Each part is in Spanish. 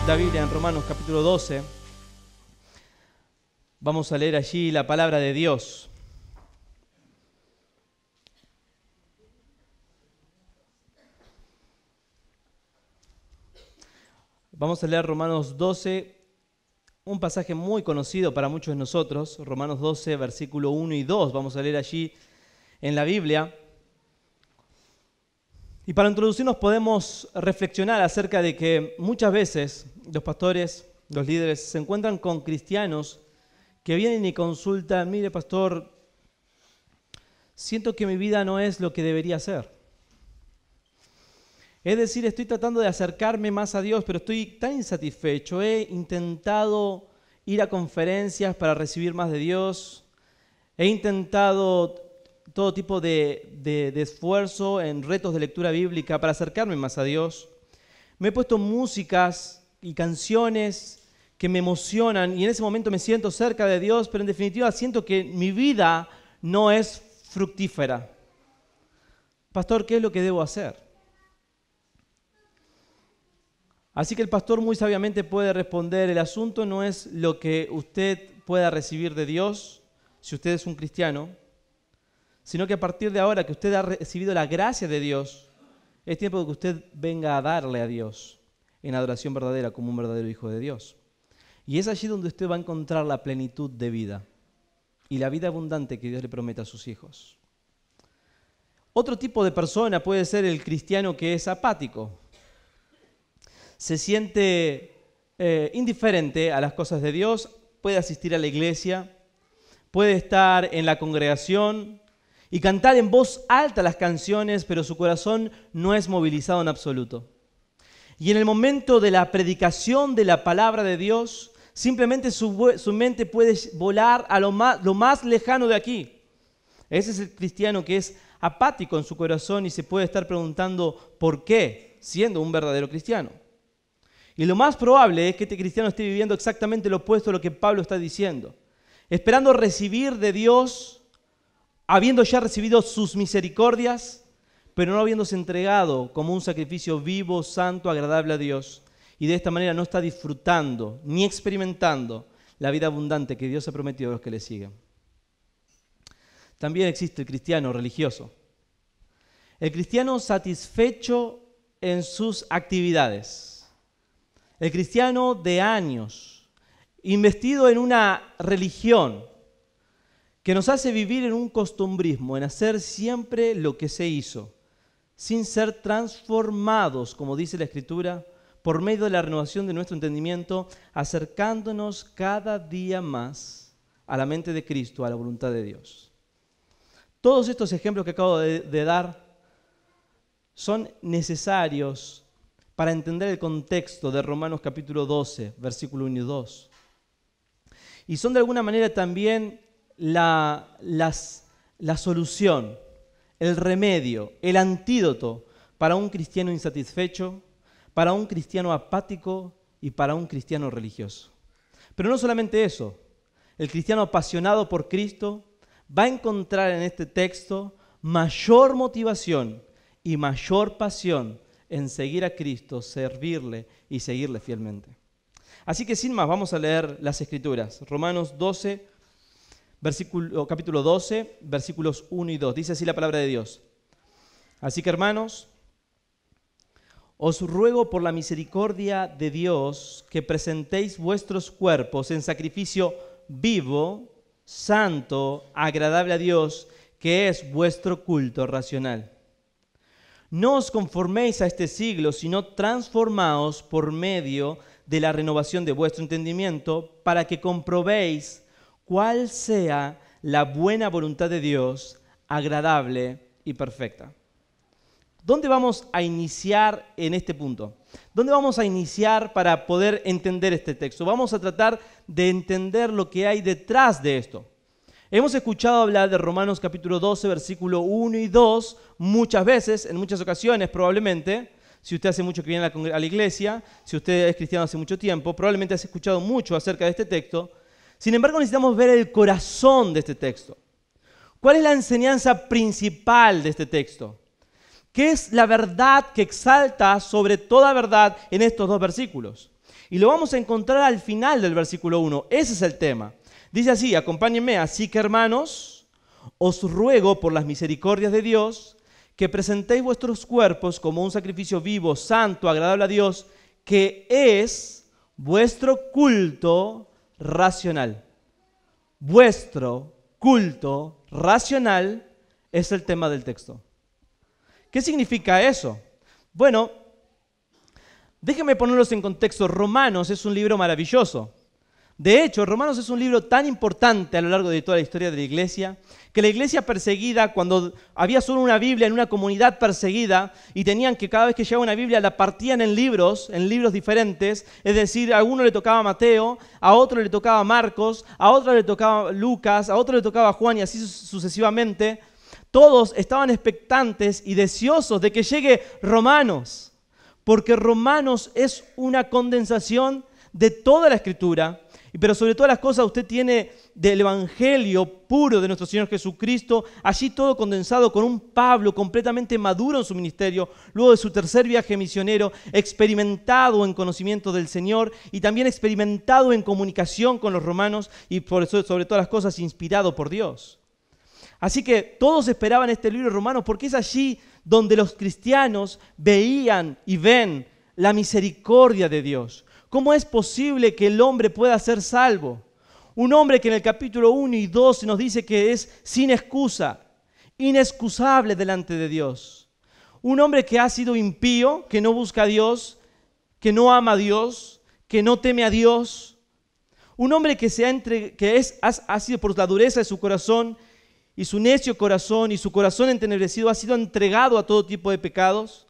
la Biblia en Romanos capítulo 12. Vamos a leer allí la palabra de Dios. Vamos a leer Romanos 12, un pasaje muy conocido para muchos de nosotros. Romanos 12, versículo 1 y 2. Vamos a leer allí en la Biblia. Y para introducirnos podemos reflexionar acerca de que muchas veces los pastores, los líderes, se encuentran con cristianos que vienen y consultan: mire, pastor, siento que mi vida no es lo que debería ser. Es decir, estoy tratando de acercarme más a Dios, pero estoy tan insatisfecho. He intentado ir a conferencias para recibir más de Dios. He intentado todo tipo de esfuerzo en retos de lectura bíblica para acercarme más a Dios. Me he puesto músicas y canciones que me emocionan y en ese momento me siento cerca de Dios, pero en definitiva siento que mi vida no es fructífera. Pastor, ¿qué es lo que debo hacer? Así que el pastor muy sabiamente puede responder: el asunto no es lo que usted pueda recibir de Dios, si usted es un cristiano, sino que a partir de ahora que usted ha recibido la gracia de Dios, es tiempo de que usted venga a darle a Dios en adoración verdadera como un verdadero hijo de Dios. Y es allí donde usted va a encontrar la plenitud de vida y la vida abundante que Dios le promete a sus hijos. Otro tipo de persona puede ser el cristiano que es apático. Se siente indiferente a las cosas de Dios, puede asistir a la iglesia, puede estar en la congregación y cantar en voz alta las canciones, pero su corazón no es movilizado en absoluto. Y en el momento de la predicación de la palabra de Dios, simplemente su mente puede volar a lo más lejano de aquí. Ese es el cristiano que es apático en su corazón y se puede estar preguntando ¿por qué?, siendo un verdadero cristiano. Y lo más probable es que este cristiano esté viviendo exactamente lo opuesto a lo que Pablo está diciendo, esperando recibir de Dios, habiendo ya recibido sus misericordias, pero no habiéndose entregado como un sacrificio vivo, santo, agradable a Dios. Y de esta manera no está disfrutando ni experimentando la vida abundante que Dios ha prometido a los que le siguen. También existe el cristiano religioso. El cristiano satisfecho en sus actividades. El cristiano de años, investido en una religión que nos hace vivir en un costumbrismo, en hacer siempre lo que se hizo, sin ser transformados, como dice la Escritura, por medio de la renovación de nuestro entendimiento, acercándonos cada día más a la mente de Cristo, a la voluntad de Dios. Todos estos ejemplos que acabo de dar son necesarios para entender el contexto de Romanos capítulo 12, versículo 1 y 2. Y son de alguna manera también la solución, el remedio, el antídoto para un cristiano insatisfecho, para un cristiano apático y para un cristiano religioso. Pero no solamente eso, el cristiano apasionado por Cristo va a encontrar en este texto mayor motivación y mayor pasión en seguir a Cristo, servirle y seguirle fielmente. Así que sin más, vamos a leer las Escrituras. Romanos 12, capítulo 12, versículos 1 y 2. Dice así la palabra de Dios. Así que, hermanos, os ruego por la misericordia de Dios que presentéis vuestros cuerpos en sacrificio vivo, santo, agradable a Dios, que es vuestro culto racional. No os conforméis a este siglo, sino transformaos por medio de la renovación de vuestro entendimiento, para que comprobéis cuál sea la buena voluntad de Dios, agradable y perfecta. ¿Dónde vamos a iniciar en este punto? ¿Dónde vamos a iniciar para poder entender este texto? Vamos a tratar de entender lo que hay detrás de esto. Hemos escuchado hablar de Romanos capítulo 12, versículo 1 y 2 muchas veces, en muchas ocasiones probablemente. Si usted hace mucho que viene a la iglesia, si usted es cristiano hace mucho tiempo, probablemente has escuchado mucho acerca de este texto. Sin embargo, necesitamos ver el corazón de este texto. ¿Cuál es la enseñanza principal de este texto? ¿Qué es la verdad que exalta sobre toda verdad en estos dos versículos? Y lo vamos a encontrar al final del versículo 1. Ese es el tema. Dice así, acompáñenme. Así que, hermanos, os ruego por las misericordias de Dios que presentéis vuestros cuerpos como un sacrificio vivo, santo, agradable a Dios, que es vuestro culto racional. Vuestro culto racional es el tema del texto. ¿Qué significa eso? Bueno, déjenme ponerlos en contexto. Romanos es un libro maravilloso. De hecho, Romanos es un libro tan importante a lo largo de toda la historia de la iglesia, que la iglesia perseguida, cuando había solo una Biblia en una comunidad perseguida, y tenían que cada vez que llegaba una Biblia la partían en libros diferentes, es decir, a uno le tocaba Mateo, a otro le tocaba Marcos, a otro le tocaba Lucas, a otro le tocaba Juan y así sucesivamente. Todos estaban expectantes y deseosos de que llegue Romanos, porque Romanos es una condensación de toda la Escritura, pero sobre todas las cosas usted tiene del Evangelio puro de nuestro Señor Jesucristo, allí todo condensado con un Pablo completamente maduro en su ministerio, luego de su tercer viaje misionero, experimentado en conocimiento del Señor y también experimentado en comunicación con los romanos y por eso, sobre todas las cosas, inspirado por Dios. Así que todos esperaban este libro de Romanos porque es allí donde los cristianos veían y ven la misericordia de Dios. ¿Cómo es posible que el hombre pueda ser salvo? Un hombre que en el capítulo 1 y 2 nos dice que es sin excusa, inexcusable delante de Dios. Un hombre que ha sido impío, que no busca a Dios, que no ama a Dios, que no teme a Dios. Un hombre que ha sido por la dureza de su corazón y su necio corazón y su corazón entenebrecido ha sido entregado a todo tipo de pecados.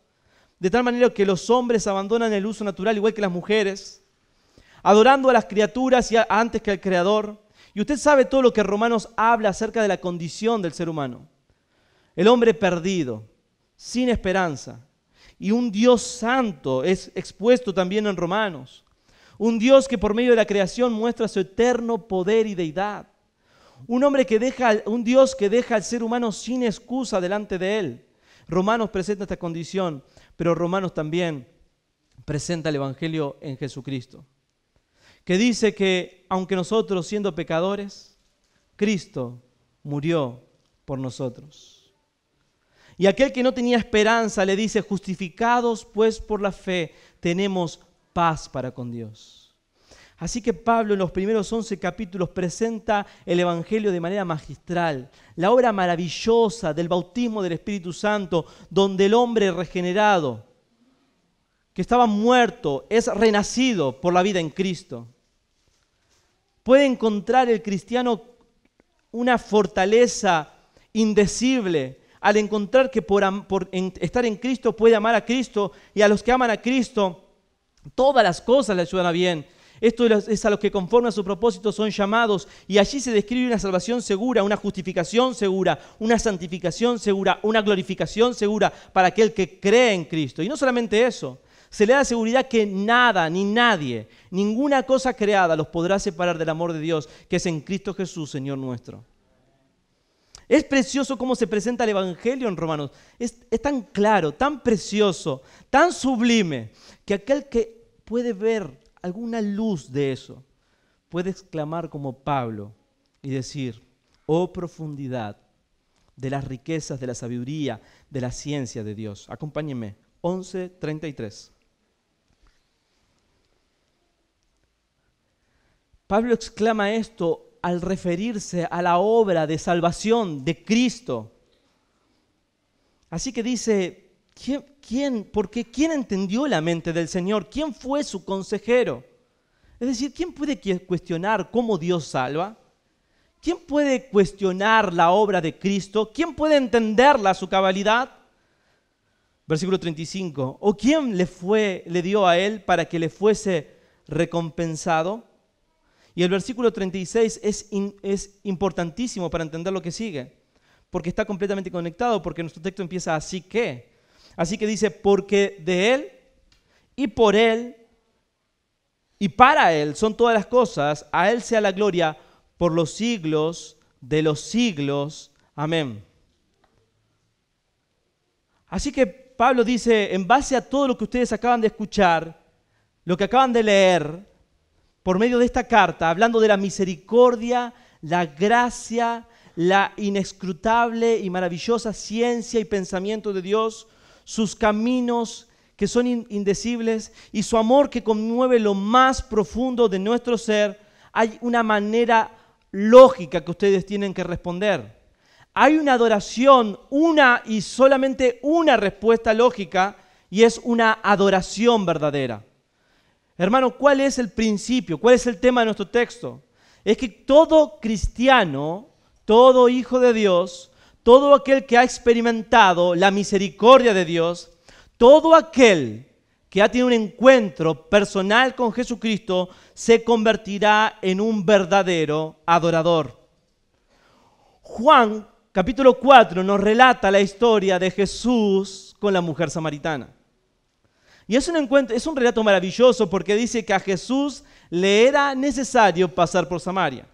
De tal manera que los hombres abandonan el uso natural igual que las mujeres, adorando a las criaturas antes que al Creador. Y usted sabe todo lo que Romanos habla acerca de la condición del ser humano. El hombre perdido, sin esperanza. Y un Dios santo es expuesto también en Romanos. Un Dios que por medio de la creación muestra su eterno poder y deidad. Un Dios que deja al ser humano sin excusa delante de él. Romanos presenta esta condición, pero Romanos también presenta el Evangelio en Jesucristo, que dice que aunque nosotros siendo pecadores, Cristo murió por nosotros. Y aquel que no tenía esperanza le dice, justificados pues por la fe, tenemos paz para con Dios. Así que Pablo en los primeros 11 capítulos presenta el Evangelio de manera magistral, la obra maravillosa del bautismo del Espíritu Santo, donde el hombre regenerado, que estaba muerto, es renacido por la vida en Cristo. Puede encontrar el cristiano una fortaleza indecible al encontrar que por estar en Cristo puede amar a Cristo, y a los que aman a Cristo todas las cosas le ayudan a bien. Esto es a los que conforme a su propósito son llamados, y allí se describe una salvación segura, una justificación segura, una santificación segura, una glorificación segura para aquel que cree en Cristo. Y no solamente eso, se le da seguridad que nada ni nadie, ninguna cosa creada los podrá separar del amor de Dios que es en Cristo Jesús, Señor nuestro. Es precioso cómo se presenta el Evangelio en Romanos. Es tan claro, tan precioso, tan sublime, que aquel que puede ver alguna luz de eso puede exclamar como Pablo y decir, oh profundidad de las riquezas, de la sabiduría, de la ciencia de Dios. Acompáñenme, 11:33. Pablo exclama esto al referirse a la obra de salvación de Cristo. Así que dice, porque ¿quién entendió la mente del Señor? ¿Quién fue su consejero? Es decir, ¿quién puede cuestionar cómo Dios salva? ¿Quién puede cuestionar la obra de Cristo? ¿Quién puede entenderla a su cabalidad? Versículo 35. ¿O quién le dio a él para que le fuese recompensado? Y el versículo 36 es importantísimo para entender lo que sigue, porque está completamente conectado, porque nuestro texto empieza así que. Así que dice, porque de Él y por Él y para Él son todas las cosas, a Él sea la gloria por los siglos de los siglos. Amén. Así que Pablo dice, en base a todo lo que ustedes acaban de escuchar, lo que acaban de leer, por medio de esta carta, hablando de la misericordia, la gracia, la inescrutable y maravillosa ciencia y pensamiento de Dios, sus caminos que son indecibles y su amor que conmueve lo más profundo de nuestro ser, hay una manera lógica que ustedes tienen que responder. Hay una adoración, una y solamente una respuesta lógica, y es una adoración verdadera. Hermano, ¿cuál es el principio? ¿Cuál es el tema de nuestro texto? Es que todo cristiano, todo hijo de Dios, todo aquel que ha experimentado la misericordia de Dios, todo aquel que ha tenido un encuentro personal con Jesucristo, se convertirá en un verdadero adorador. Juan, capítulo 4, nos relata la historia de Jesús con la mujer samaritana. Y es un relato maravilloso porque dice que a Jesús le era necesario pasar por Samaria.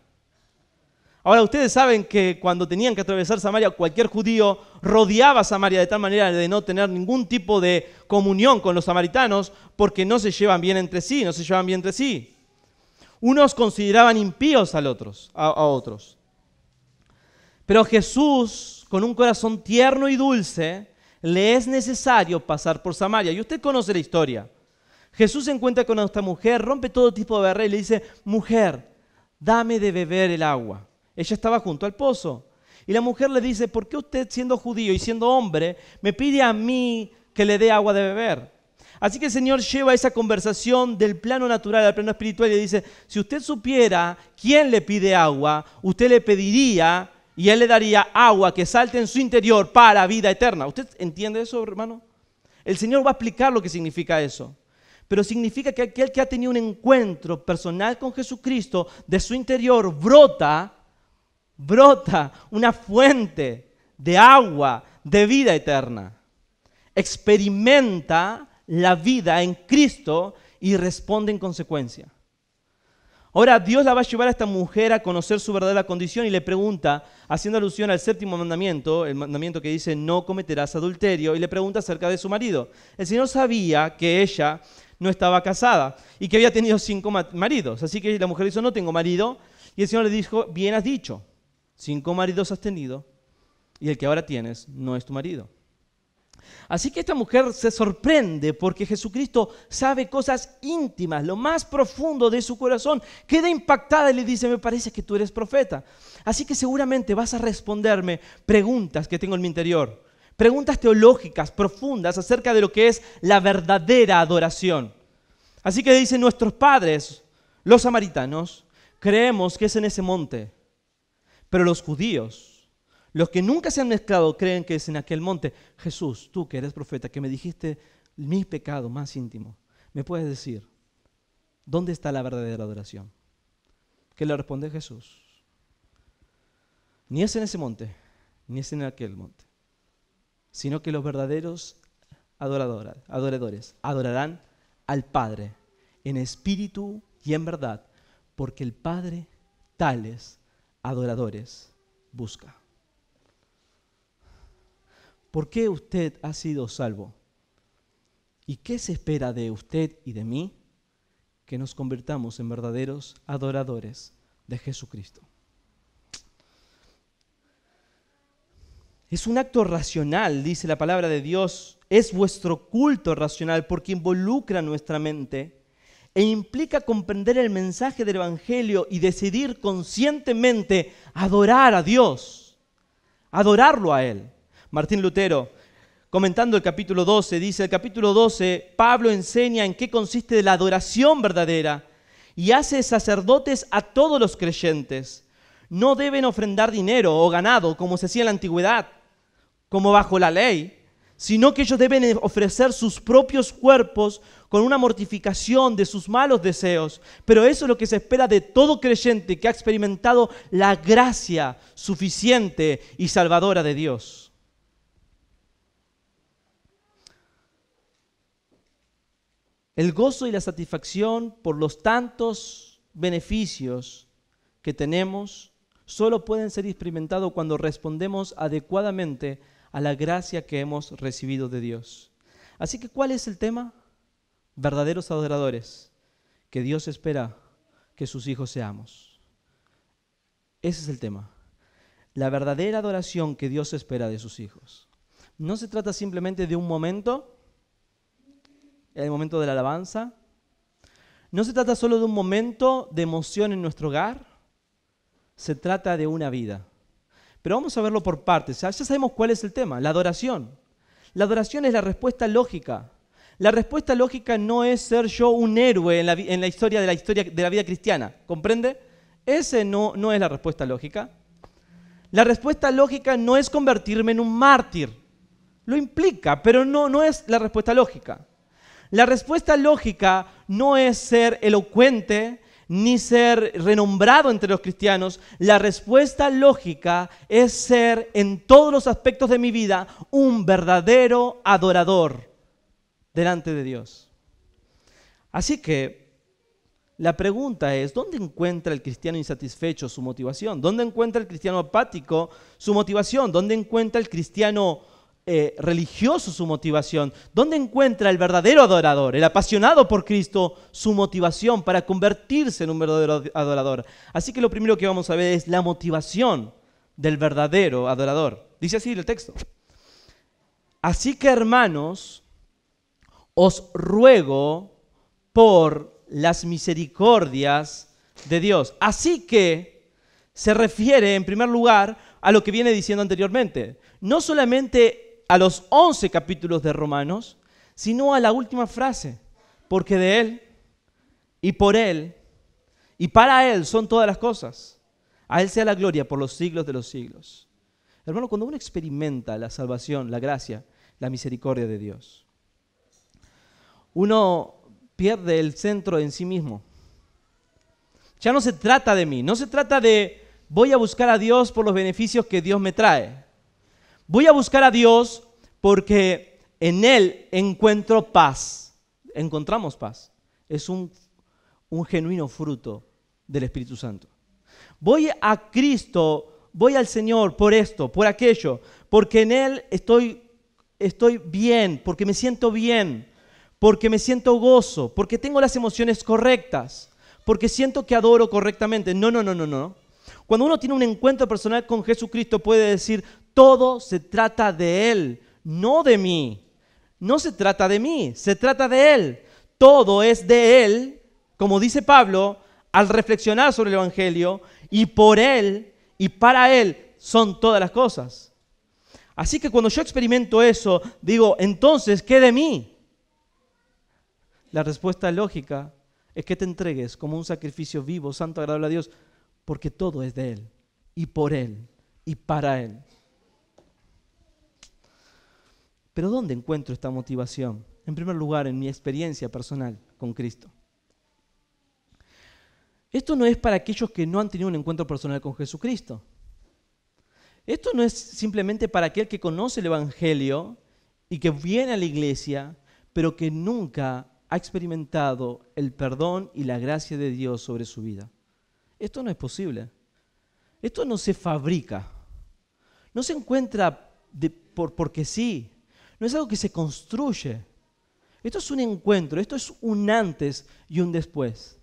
Ahora, ustedes saben que cuando tenían que atravesar Samaria, cualquier judío rodeaba Samaria de tal manera de no tener ningún tipo de comunión con los samaritanos porque no se llevan bien entre sí, Unos consideraban impíos a otros. Pero Jesús, con un corazón tierno y dulce, le es necesario pasar por Samaria. Y usted conoce la historia. Jesús se encuentra con esta mujer, rompe todo tipo de barrera y le dice, mujer, dame de beber el agua. Ella estaba junto al pozo. Y la mujer le dice, ¿por qué usted, siendo judío y siendo hombre, me pide a mí que le dé agua de beber? Así que el Señor lleva esa conversación del plano natural al plano espiritual y le dice, si usted supiera quién le pide agua, usted le pediría y Él le daría agua que salte en su interior para vida eterna. ¿Usted entiende eso, hermano? El Señor va a explicar lo que significa eso. Pero significa que aquel que ha tenido un encuentro personal con Jesucristo, de su interior brota una fuente de agua de vida eterna. Experimenta la vida en Cristo y responde en consecuencia. Ahora Dios la va a llevar a esta mujer a conocer su verdadera condición y le pregunta, haciendo alusión al séptimo mandamiento, el mandamiento que dice no cometerás adulterio, y le pregunta acerca de su marido. El Señor sabía que ella no estaba casada y que había tenido 5 maridos. Así que la mujer dijo, no tengo marido. Y el Señor le dijo, bien has dicho, 5 maridos has tenido y el que ahora tienes no es tu marido. Así que esta mujer se sorprende porque Jesucristo sabe cosas íntimas, lo más profundo de su corazón. Queda impactada y le dice, me parece que tú eres profeta. Así que seguramente vas a responderme preguntas que tengo en mi interior. Preguntas teológicas profundas acerca de lo que es la verdadera adoración. Así que dicen nuestros padres, los samaritanos, creemos que es en ese monte. Pero los judíos, los que nunca se han mezclado, creen que es en aquel monte. Jesús, tú que eres profeta, que me dijiste mi pecado más íntimo, ¿me puedes decir dónde está la verdadera adoración? ¿Qué le responde Jesús? Ni es en ese monte, ni es en aquel monte, sino que los verdaderos adoradores adorarán al Padre en espíritu y en verdad, porque el Padre tales adoradores busca. ¿Por qué usted ha sido salvo? ¿Y qué se espera de usted y de mí? Que nos convirtamos en verdaderos adoradores de Jesucristo. Es un acto racional, dice la palabra de Dios. Es vuestro culto racional porque involucra nuestra mente e implica comprender el mensaje del Evangelio y decidir conscientemente adorar a Dios, adorarlo a Él. Martín Lutero, comentando el capítulo 12, dice, el capítulo 12, Pablo enseña en qué consiste la adoración verdadera y hace sacerdotes a todos los creyentes. No deben ofrendar dinero o ganado como se hacía en la antigüedad, como bajo la ley, sino que ellos deben ofrecer sus propios cuerpos con una mortificación de sus malos deseos. Pero eso es lo que se espera de todo creyente que ha experimentado la gracia suficiente y salvadora de Dios. El gozo y la satisfacción por los tantos beneficios que tenemos solo pueden ser experimentados cuando respondemos adecuadamente a la gracia que hemos recibido de Dios. Así que, ¿cuál es el tema? Verdaderos adoradores, que Dios espera que sus hijos seamos. Ese es el tema. La verdadera adoración que Dios espera de sus hijos. No se trata simplemente de un momento, el momento de la alabanza. No se trata solo de un momento de emoción en nuestro hogar. Se trata de una vida. Pero vamos a verlo por partes. Ya sabemos cuál es el tema, la adoración. La adoración es la respuesta lógica. La respuesta lógica no es ser yo un héroe en la historia de la vida cristiana. ¿Comprende? Ese no es la respuesta lógica. La respuesta lógica no es convertirme en un mártir. Lo implica, pero no es la respuesta lógica. La respuesta lógica no es ser elocuente ni ser renombrado entre los cristianos. La respuesta lógica es ser en todos los aspectos de mi vida un verdadero adorador delante de Dios. Así que la pregunta es, ¿dónde encuentra el cristiano insatisfecho su motivación? ¿Dónde encuentra el cristiano apático su motivación? ¿Dónde encuentra el cristiano religioso su motivación? ¿Dónde encuentra el verdadero adorador, el apasionado por Cristo, su motivación para convertirse en un verdadero adorador? Así que lo primero que vamos a ver es la motivación del verdadero adorador. Dice así el texto. Así que, hermanos, os ruego por las misericordias de Dios. Así que se refiere en primer lugar a lo que viene diciendo anteriormente. No solamente a los 11 capítulos de Romanos, sino a la última frase. Porque de Él, y por Él, y para Él son todas las cosas. A Él sea la gloria por los siglos de los siglos. Hermano, cuando uno experimenta la salvación, la gracia, la misericordia de Dios, uno pierde el centro en sí mismo. Ya no se trata de mí, no se trata de voy a buscar a Dios por los beneficios que Dios me trae. Voy a buscar a Dios porque en Él encuentro paz. Encontramos paz. Es un genuino fruto del Espíritu Santo. Voy a Cristo, voy al Señor por esto, por aquello, porque en Él estoy bien, porque me siento bien, porque me siento gozo, porque tengo las emociones correctas, porque siento que adoro correctamente. No. Cuando uno tiene un encuentro personal con Jesucristo puede decir, todo se trata de Él, no de mí. No se trata de mí, se trata de Él. Todo es de Él, como dice Pablo, al reflexionar sobre el Evangelio, y por Él y para Él son todas las cosas. Así que cuando yo experimento eso, digo, entonces, ¿qué de mí? La respuesta lógica es que te entregues como un sacrificio vivo, santo, agradable a Dios, porque todo es de Él, y por Él, y para Él. Pero ¿dónde encuentro esta motivación? En primer lugar, en mi experiencia personal con Cristo. Esto no es para aquellos que no han tenido un encuentro personal con Jesucristo. Esto no es simplemente para aquel que conoce el Evangelio y que viene a la iglesia, pero que nunca ha experimentado el perdón y la gracia de Dios sobre su vida. Esto no es posible. Esto no se fabrica. No se encuentra porque sí. No es algo que se construye. Esto es un encuentro, esto es un antes y un después.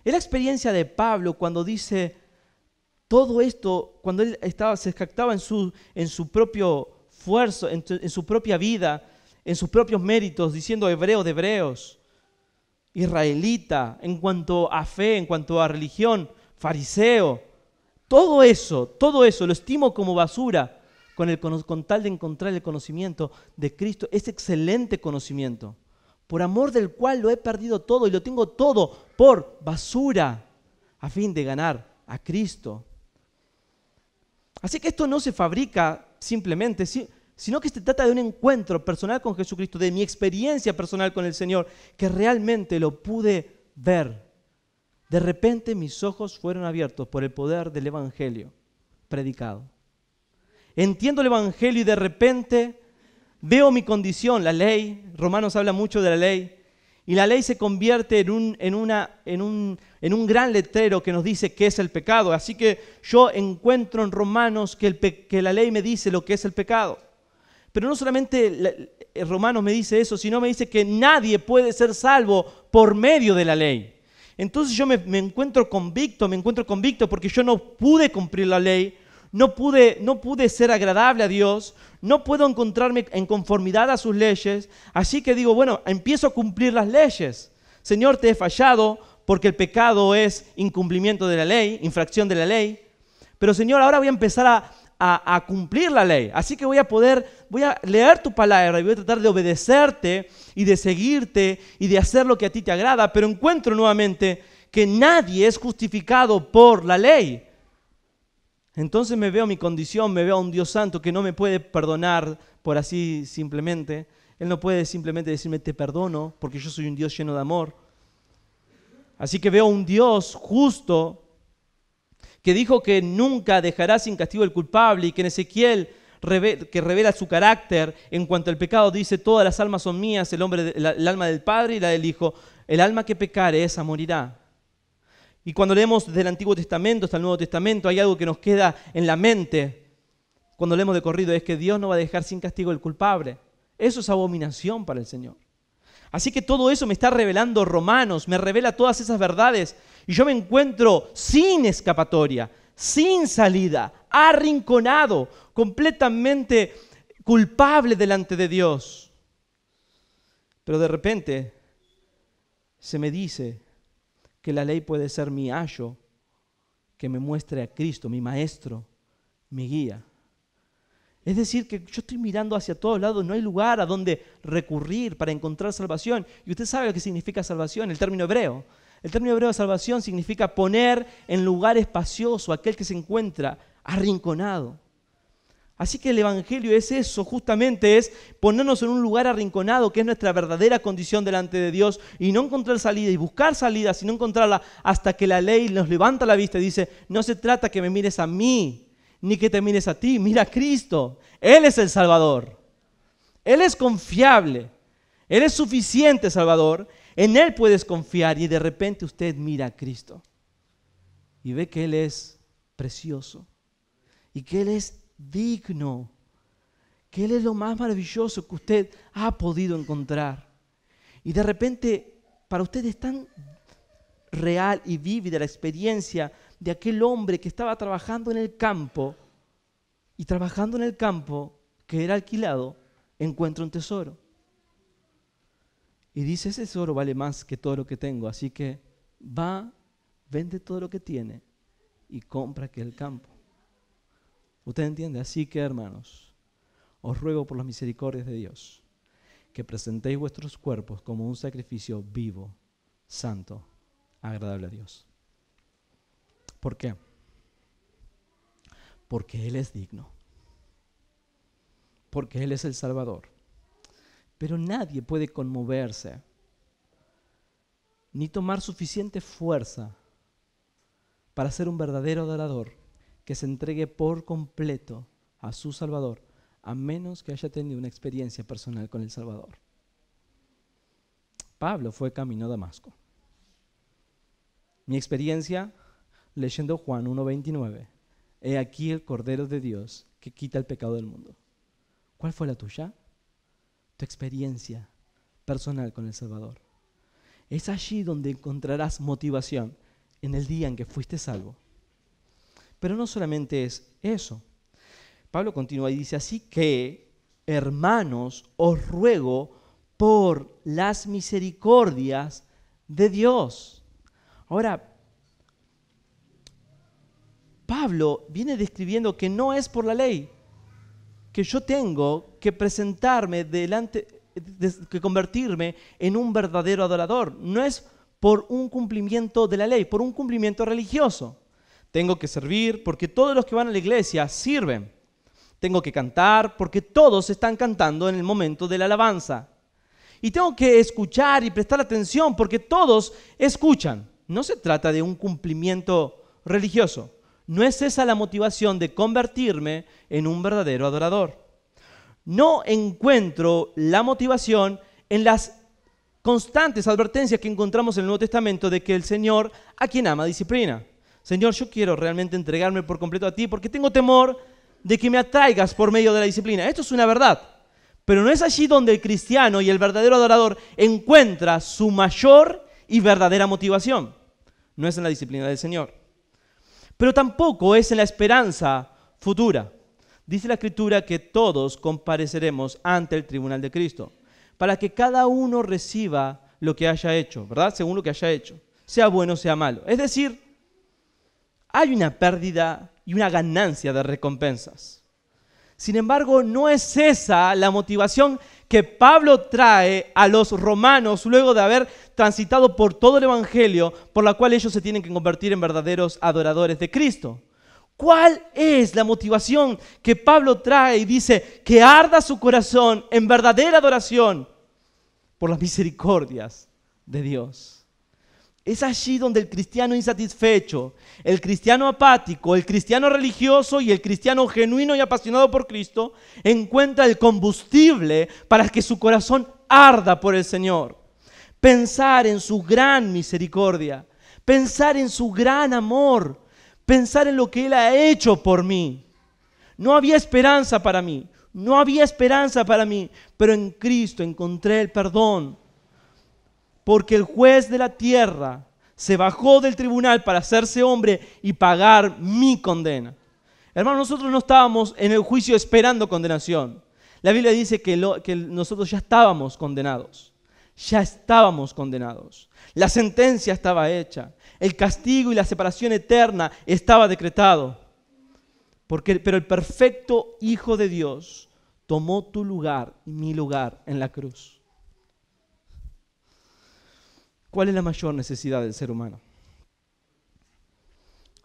Es la experiencia de Pablo cuando dice todo esto, cuando él se jactaba en su propio esfuerzo, en su propia vida, en sus propios méritos, diciendo hebreo de hebreos, israelita, en cuanto a fe, en cuanto a religión, fariseo. Todo eso lo estimo como basura con tal de encontrar el conocimiento de Cristo, ese excelente conocimiento, por amor del cual lo he perdido todo y lo tengo todo por basura, a fin de ganar a Cristo. Así que esto no se fabrica simplemente, sino que se trata de un encuentro personal con Jesucristo, de mi experiencia personal con el Señor, que realmente lo pude ver. De repente mis ojos fueron abiertos por el poder del Evangelio predicado. Entiendo el Evangelio y de repente veo mi condición, la ley. Romanos habla mucho de la ley. Y la ley se convierte en un gran letrero que nos dice qué es el pecado. Así que yo encuentro en Romanos que la ley me dice lo que es el pecado. Pero no solamente Romanos me dice eso, sino me dice que nadie puede ser salvo por medio de la ley. Entonces yo me encuentro convicto porque yo no pude cumplir la ley, no pude ser agradable a Dios, no puedo encontrarme en conformidad a sus leyes, así que digo, bueno, empiezo a cumplir las leyes. Señor, te he fallado porque el pecado es incumplimiento de la ley, infracción de la ley, pero Señor, ahora voy a empezar a cumplir la ley, así que voy a leer tu palabra y voy a tratar de obedecerte y de seguirte y de hacer lo que a ti te agrada, pero encuentro nuevamente que nadie es justificado por la ley. Entonces me veo mi condición, me veo a un Dios santo que no me puede perdonar por así simplemente. Él no puede simplemente decirme te perdono porque yo soy un Dios lleno de amor. Así que veo a un Dios justo que dijo que nunca dejará sin castigo al culpable y que en Ezequiel que revela su carácter en cuanto al pecado dice todas las almas son mías, el alma del Padre y la del Hijo, el alma que pecare esa morirá. Y cuando leemos del Antiguo Testamento hasta el Nuevo Testamento hay algo que nos queda en la mente cuando leemos de corrido, es que Dios no va a dejar sin castigo al culpable. Eso es abominación para el Señor. Así que todo eso me está revelando Romanos, me revela todas esas verdades y yo me encuentro sin escapatoria, sin salida, arrinconado, completamente culpable delante de Dios. Pero de repente se me dice que la ley puede ser mi ayo, que me muestre a Cristo, mi maestro, mi guía. Es decir, que yo estoy mirando hacia todos lados, no hay lugar a donde recurrir para encontrar salvación. Y usted sabe lo que significa salvación, el término hebreo. El término hebreo de salvación significa poner en lugar espacioso a aquel que se encuentra arrinconado. Así que el Evangelio es eso, justamente es ponernos en un lugar arrinconado, que es nuestra verdadera condición delante de Dios, y no encontrar salida y buscar salida, sino encontrarla hasta que la ley nos levanta la vista y dice, no se trata que me mires a mí, ni que te mires a ti, mira a Cristo. Él es el Salvador. Él es confiable. Él es suficiente Salvador. En Él puedes confiar y de repente usted mira a Cristo y ve que Él es precioso y que Él es digno, que Él es lo más maravilloso que usted ha podido encontrar. Y de repente para usted es tan real y vívida la experiencia de aquel hombre que estaba trabajando en el campo y trabajando en el campo que era alquilado, encuentra un tesoro. Y dice, ese tesoro vale más que todo lo que tengo, así que va, vende todo lo que tiene y compra aquel campo. ¿Usted entiende? Así que, hermanos, os ruego por las misericordias de Dios que presentéis vuestros cuerpos como un sacrificio vivo, santo, agradable a Dios. ¿Por qué? Porque Él es digno. Porque Él es el Salvador. Pero nadie puede conmoverse ni tomar suficiente fuerza para ser un verdadero adorador que se entregue por completo a su Salvador, a menos que haya tenido una experiencia personal con el Salvador. Pablo fue camino a Damasco. Mi experiencia leyendo Juan 1:29, he aquí el Cordero de Dios que quita el pecado del mundo. ¿Cuál fue la tuya? Tu experiencia personal con el Salvador. Es allí donde encontrarás motivación en el día en que fuiste salvo. Pero no solamente es eso. Pablo continúa y dice, así que, hermanos, os ruego por las misericordias de Dios. Ahora, Pablo viene describiendo que no es por la ley, que yo tengo que presentarme delante, que convertirme en un verdadero adorador. No es por un cumplimiento de la ley, por un cumplimiento religioso. Tengo que servir porque todos los que van a la iglesia sirven. Tengo que cantar porque todos están cantando en el momento de la alabanza. Y tengo que escuchar y prestar atención porque todos escuchan. No se trata de un cumplimiento religioso. No es esa la motivación de convertirme en un verdadero adorador. No encuentro la motivación en las constantes advertencias que encontramos en el Nuevo Testamento de que el Señor a quien ama disciplina. Señor, yo quiero realmente entregarme por completo a ti porque tengo temor de que me atraigas por medio de la disciplina. Esto es una verdad. Pero no es allí donde el cristiano y el verdadero adorador encuentra su mayor y verdadera motivación. No es en la disciplina del Señor. Pero tampoco es en la esperanza futura. Dice la Escritura que todos compareceremos ante el tribunal de Cristo, para que cada uno reciba lo que haya hecho, ¿verdad? Según lo que haya hecho, sea bueno o sea malo. Es decir, hay una pérdida y una ganancia de recompensas. Sin embargo, no es esa la motivación que Pablo trae a los romanos luego de haber transitado por todo el Evangelio, por la cual ellos se tienen que convertir en verdaderos adoradores de Cristo. ¿Cuál es la motivación que Pablo trae y dice que arda su corazón en verdadera adoración por las misericordias de Dios? Es allí donde el cristiano insatisfecho, el cristiano apático, el cristiano religioso y el cristiano genuino y apasionado por Cristo encuentra el combustible para que su corazón arda por el Señor. Pensar en su gran misericordia, pensar en su gran amor, pensar en lo que Él ha hecho por mí. No había esperanza para mí, no había esperanza para mí, pero en Cristo encontré el perdón. Porque el juez de la tierra se bajó del tribunal para hacerse hombre y pagar mi condena. Hermanos, nosotros no estábamos en el juicio esperando condenación. La Biblia dice que nosotros ya estábamos condenados. Ya estábamos condenados. La sentencia estaba hecha. El castigo y la separación eterna estaba decretado. Pero el perfecto Hijo de Dios tomó tu lugar y mi lugar en la cruz. ¿Cuál es la mayor necesidad del ser humano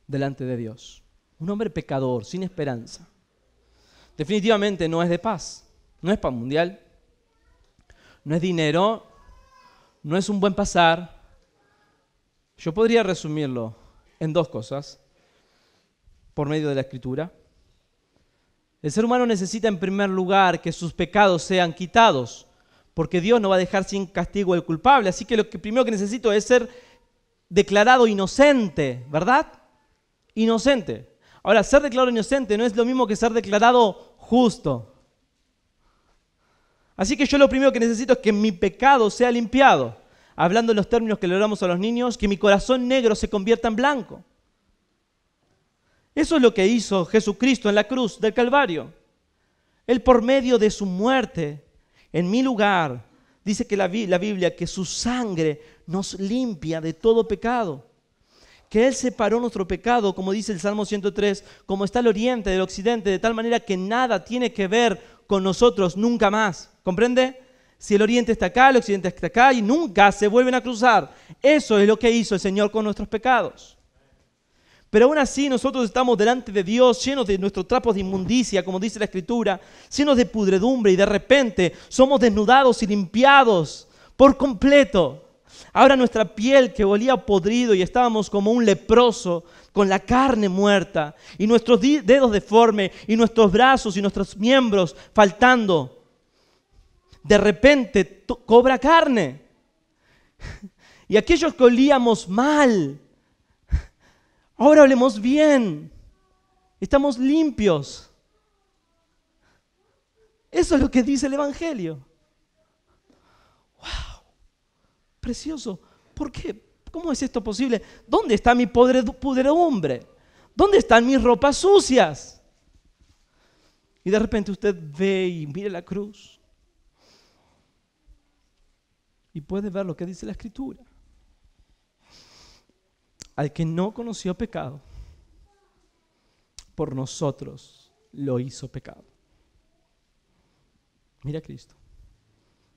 delante de Dios? Un hombre pecador, sin esperanza. Definitivamente no es de paz, no es paz mundial, no es dinero, no es un buen pasar. Yo podría resumirlo en dos cosas por medio de la Escritura. El ser humano necesita en primer lugar que sus pecados sean quitados, porque Dios no va a dejar sin castigo al culpable. Así que lo primero que necesito es ser declarado inocente, ¿verdad? Inocente. Ahora, ser declarado inocente no es lo mismo que ser declarado justo. Así que yo lo primero que necesito es que mi pecado sea limpiado. Hablando en los términos que le hablamos a los niños, que mi corazón negro se convierta en blanco. Eso es lo que hizo Jesucristo en la cruz del Calvario. Él, por medio de su muerte en mi lugar, dice que la Biblia que su sangre nos limpia de todo pecado. Que Él separó nuestro pecado, como dice el Salmo 103, como está el oriente del occidente, de tal manera que nada tiene que ver con nosotros nunca más. ¿Comprende? Si el oriente está acá, el occidente está acá y nunca se vuelven a cruzar. Eso es lo que hizo el Señor con nuestros pecados. Pero aún así nosotros estamos delante de Dios llenos de nuestros trapos de inmundicia, como dice la Escritura, llenos de pudredumbre y de repente somos desnudados y limpiados por completo. Ahora nuestra piel que olía podrido y estábamos como un leproso con la carne muerta y nuestros dedos deformes y nuestros brazos y nuestros miembros faltando, de repente cobra carne. Y aquellos que olíamos mal, ahora olemos bien, estamos limpios. Eso es lo que dice el Evangelio. ¡Wow! Precioso. ¿Por qué? ¿Cómo es esto posible? ¿Dónde está mi pudredumbre? ¿Dónde están mis ropas sucias? Y de repente usted ve y mira la cruz y puede ver lo que dice la Escritura. Al que no conoció pecado, por nosotros lo hizo pecado. Mira a Cristo,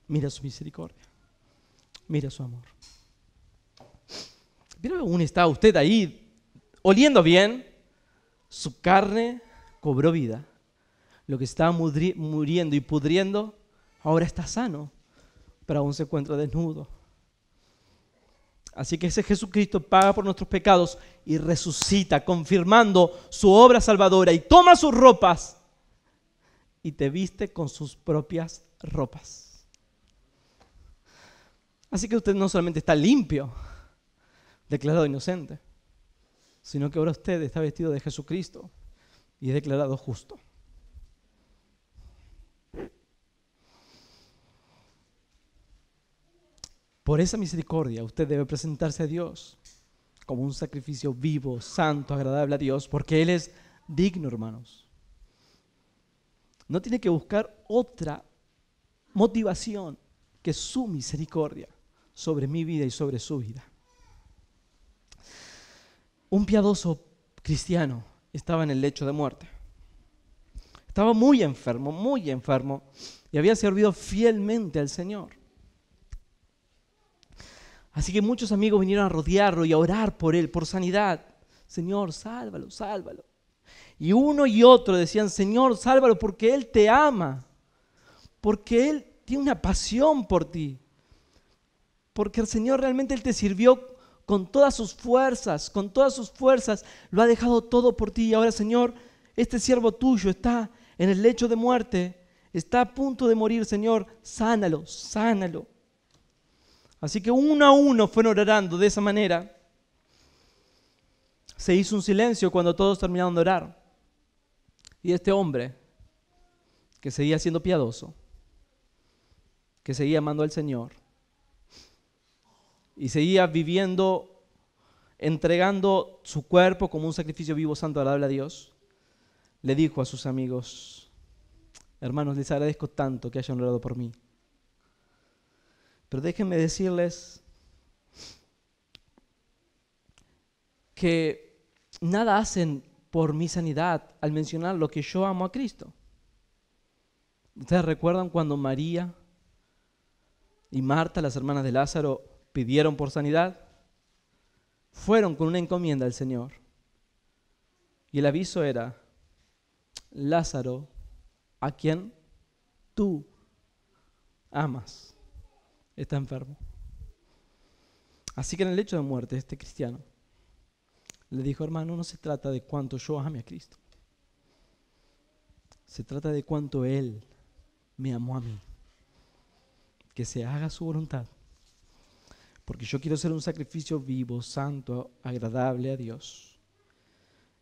mira su misericordia, mira su amor. Pero aún está usted ahí oliendo bien, su carne cobró vida. Lo que estaba muriendo y pudriendo, ahora está sano, pero aún se encuentra desnudo. Así que ese Jesucristo paga por nuestros pecados y resucita, confirmando su obra salvadora, y toma sus ropas y te viste con sus propias ropas. Así que usted no solamente está limpio, declarado inocente, sino que ahora usted está vestido de Jesucristo y es declarado justo. Por esa misericordia usted debe presentarse a Dios como un sacrificio vivo, santo, agradable a Dios, porque Él es digno, hermanos. No tiene que buscar otra motivación que su misericordia sobre mi vida y sobre su vida. Un piadoso cristiano estaba en el lecho de muerte. Estaba muy enfermo, y había servido fielmente al Señor. Así que muchos amigos vinieron a rodearlo y a orar por él, por sanidad. Señor, sálvalo, sálvalo. Y uno y otro decían, Señor, sálvalo porque Él te ama, porque Él tiene una pasión por ti, porque el Señor realmente Él te sirvió con todas sus fuerzas, lo ha dejado todo por ti. Y ahora, Señor, este siervo tuyo está en el lecho de muerte, está a punto de morir, Señor, sánalo, sánalo. Así que uno a uno fueron orando de esa manera. Se hizo un silencio cuando todos terminaron de orar. Y este hombre, que seguía siendo piadoso, que seguía amando al Señor y seguía viviendo, entregando su cuerpo como un sacrificio vivo, santo, agradable a Dios, le dijo a sus amigos, hermanos, les agradezco tanto que hayan orado por mí. Pero déjenme decirles que nada hacen por mi sanidad al mencionar lo que yo amo a Cristo. ¿Ustedes recuerdan cuando María y Marta, las hermanas de Lázaro, pidieron por sanidad? Fueron con una encomienda al Señor. Y el aviso era, Lázaro, a quien tú amas, está enfermo. Así que en el lecho de muerte este cristiano le dijo, hermano, no se trata de cuánto yo ame a Cristo. Se trata de cuánto Él me amó a mí. Que se haga su voluntad. Porque yo quiero ser un sacrificio vivo, santo, agradable a Dios.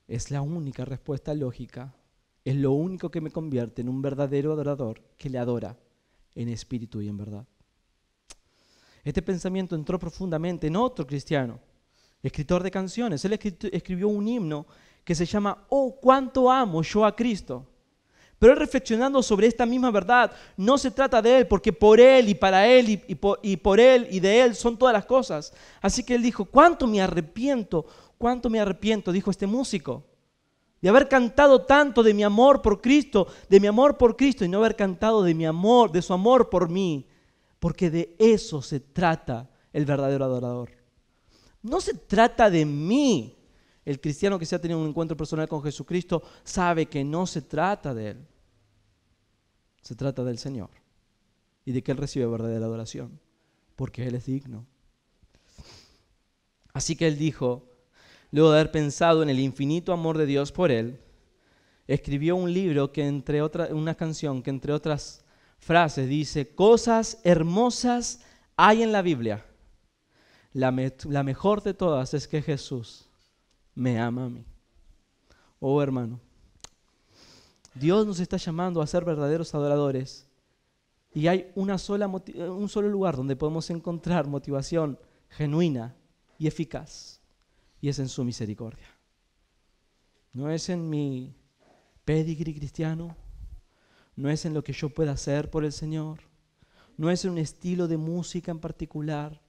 Es la única respuesta lógica. Es lo único que me convierte en un verdadero adorador que le adora en espíritu y en verdad. Este pensamiento entró profundamente en otro cristiano, escritor de canciones. Él escribió un himno que se llama Oh, cuánto amo yo a Cristo. Pero él, reflexionando sobre esta misma verdad, no se trata de Él, porque por Él y para Él y por Él y de Él son todas las cosas. Así que él dijo, cuánto me arrepiento, dijo este músico, de haber cantado tanto de mi amor por Cristo, y no haber cantado de mi amor, de su amor por mí, porque de eso se trata el verdadero adorador. No se trata de mí. El cristiano que se ha tenido un encuentro personal con Jesucristo sabe que no se trata de Él. Se trata del Señor y de que Él recibe verdadera adoración, porque Él es digno. Así que Él dijo, luego de haber pensado en el infinito amor de Dios por Él, escribió un libro una canción que entre otras frases dice, cosas hermosas hay en la Biblia. La mejor de todas es que Jesús me ama a mí. Oh hermano, Dios nos está llamando a ser verdaderos adoradores y hay un solo lugar donde podemos encontrar motivación genuina y eficaz, y es en su misericordia. No es en mi pedigrí cristiano, no es en lo que yo pueda hacer por el Señor, no es en un estilo de música en particular,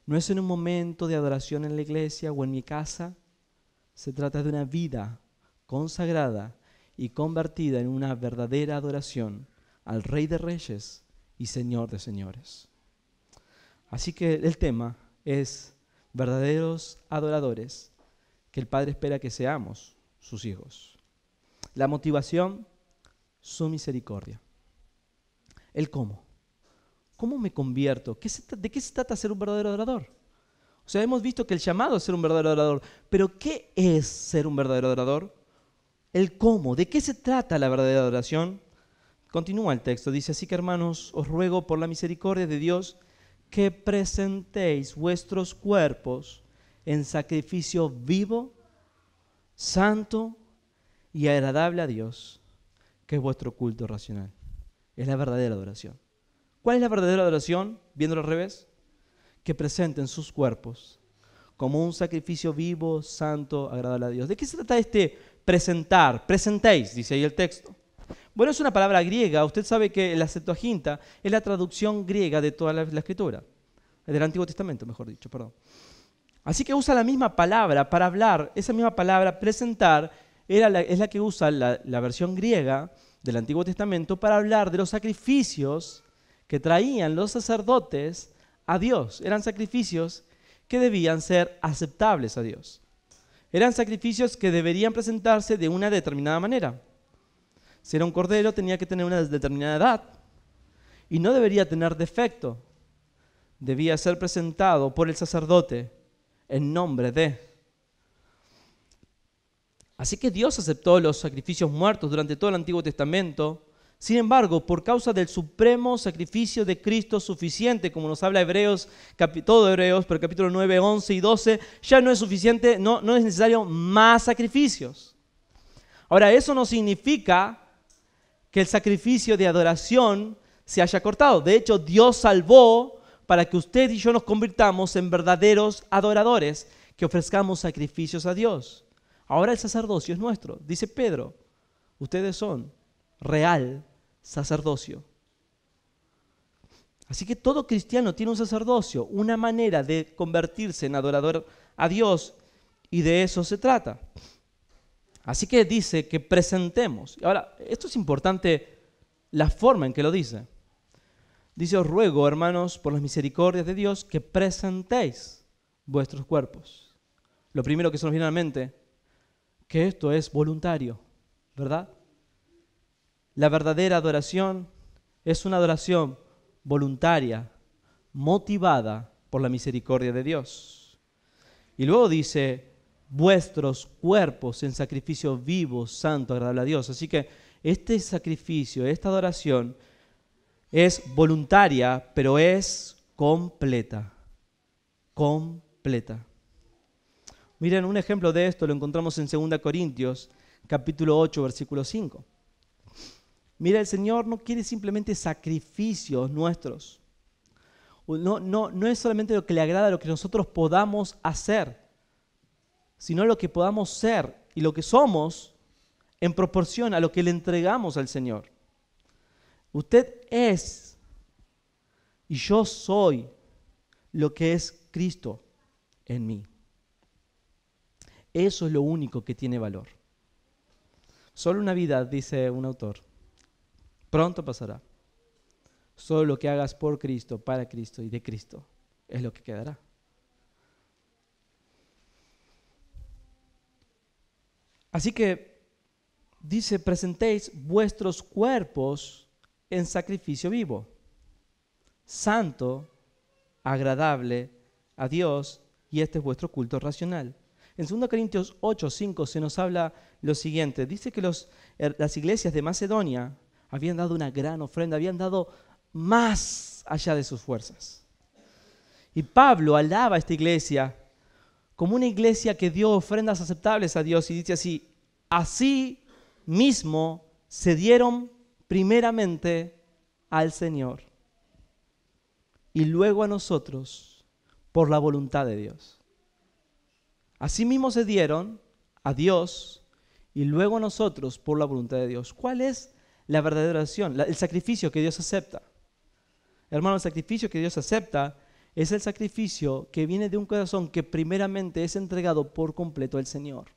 no es en un momento de adoración en la iglesia o en mi casa. Se trata de una vida consagrada y convertida en una verdadera adoración al Rey de Reyes y Señor de Señores. Así que el tema es verdaderos adoradores que el Padre espera que seamos sus hijos. La motivación, su misericordia. El cómo. ¿Cómo me convierto? ¿De qué se trata ser un verdadero adorador? O sea, hemos visto que el llamado es ser un verdadero adorador, pero ¿qué es ser un verdadero adorador? El cómo, ¿de qué se trata la verdadera adoración? Continúa el texto, dice, así que hermanos, os ruego por la misericordia de Dios que presentéis vuestros cuerpos en sacrificio vivo, santo y agradable a Dios, que es vuestro culto racional. Es la verdadera adoración. ¿Cuál es la verdadera adoración? Viéndolo al revés. que presenten sus cuerpos como un sacrificio vivo, santo, agradable a Dios. ¿De qué se trata este presentar? Presentéis, dice ahí el texto. Bueno, es una palabra griega. Usted sabe que la Septuaginta es la traducción griega de toda la Escritura, del Antiguo Testamento, mejor dicho, perdón. Así que usa la misma palabra para hablar. Esa misma palabra, presentar, es la que usa la versión griega del Antiguo Testamento para hablar de los sacrificios que traían los sacerdotes a Dios. Eran sacrificios que debían ser aceptables a Dios. Eran sacrificios que deberían presentarse de una determinada manera. Si era un cordero, tenía que tener una determinada edad y no debería tener defecto. Debía ser presentado por el sacerdote en nombre de. Así que Dios aceptó los sacrificios muertos durante todo el Antiguo Testamento. Sin embargo, por causa del supremo sacrificio de Cristo suficiente, como nos habla Hebreos, todo Hebreos, pero capítulo 9, 11 y 12, ya no es suficiente, no es necesario más sacrificios. Ahora, eso no significa que el sacrificio de adoración se haya cortado. De hecho, Dios salvó para que usted y yo nos convirtamos en verdaderos adoradores, que ofrezcamos sacrificios a Dios. Ahora el sacerdocio es nuestro. Dice Pedro, ustedes son real sacerdocio. Así que todo cristiano tiene un sacerdocio, una manera de convertirse en adorador a Dios, y de eso se trata. Así que dice que presentemos. Ahora, esto es importante, la forma en que lo dice. Dice, os ruego, hermanos, por las misericordias de Dios, que presentéis vuestros cuerpos. Lo primero que se nos viene a la mente, que esto es voluntario, ¿verdad? La verdadera adoración es una adoración voluntaria, motivada por la misericordia de Dios. Y luego dice, vuestros cuerpos en sacrificio vivo, santo, agradable a Dios. Así que este sacrificio, esta adoración es voluntaria, pero es completa. Completa. Miren, un ejemplo de esto lo encontramos en 2 Corintios, capítulo 8, versículo 5. Mira, el Señor no quiere simplemente sacrificios nuestros. No es solamente lo que le agrada, lo que nosotros podamos hacer, sino lo que podamos ser y lo que somos en proporción a lo que le entregamos al Señor. Usted es y yo soy lo que es Cristo en mí. Eso es lo único que tiene valor. Solo una vida, dice un autor, pronto pasará. Solo lo que hagas por Cristo, para Cristo y de Cristo es lo que quedará. Así que dice, presentéis vuestros cuerpos en sacrificio vivo, santo, agradable a Dios, y este es vuestro culto racional. En 2 Corintios 8, 5 se nos habla lo siguiente. Dice que las iglesias de Macedonia habían dado una gran ofrenda, habían dado más allá de sus fuerzas. Y Pablo alaba a esta iglesia como una iglesia que dio ofrendas aceptables a Dios, y dice así, así mismo se dieron primeramente al Señor y luego a nosotros por la voluntad de Dios. Asimismo se dieron a Dios y luego a nosotros por la voluntad de Dios. ¿Cuál es la verdadera oración? El sacrificio que Dios acepta. Hermano, el sacrificio que Dios acepta es el sacrificio que viene de un corazón que primeramente es entregado por completo al Señor.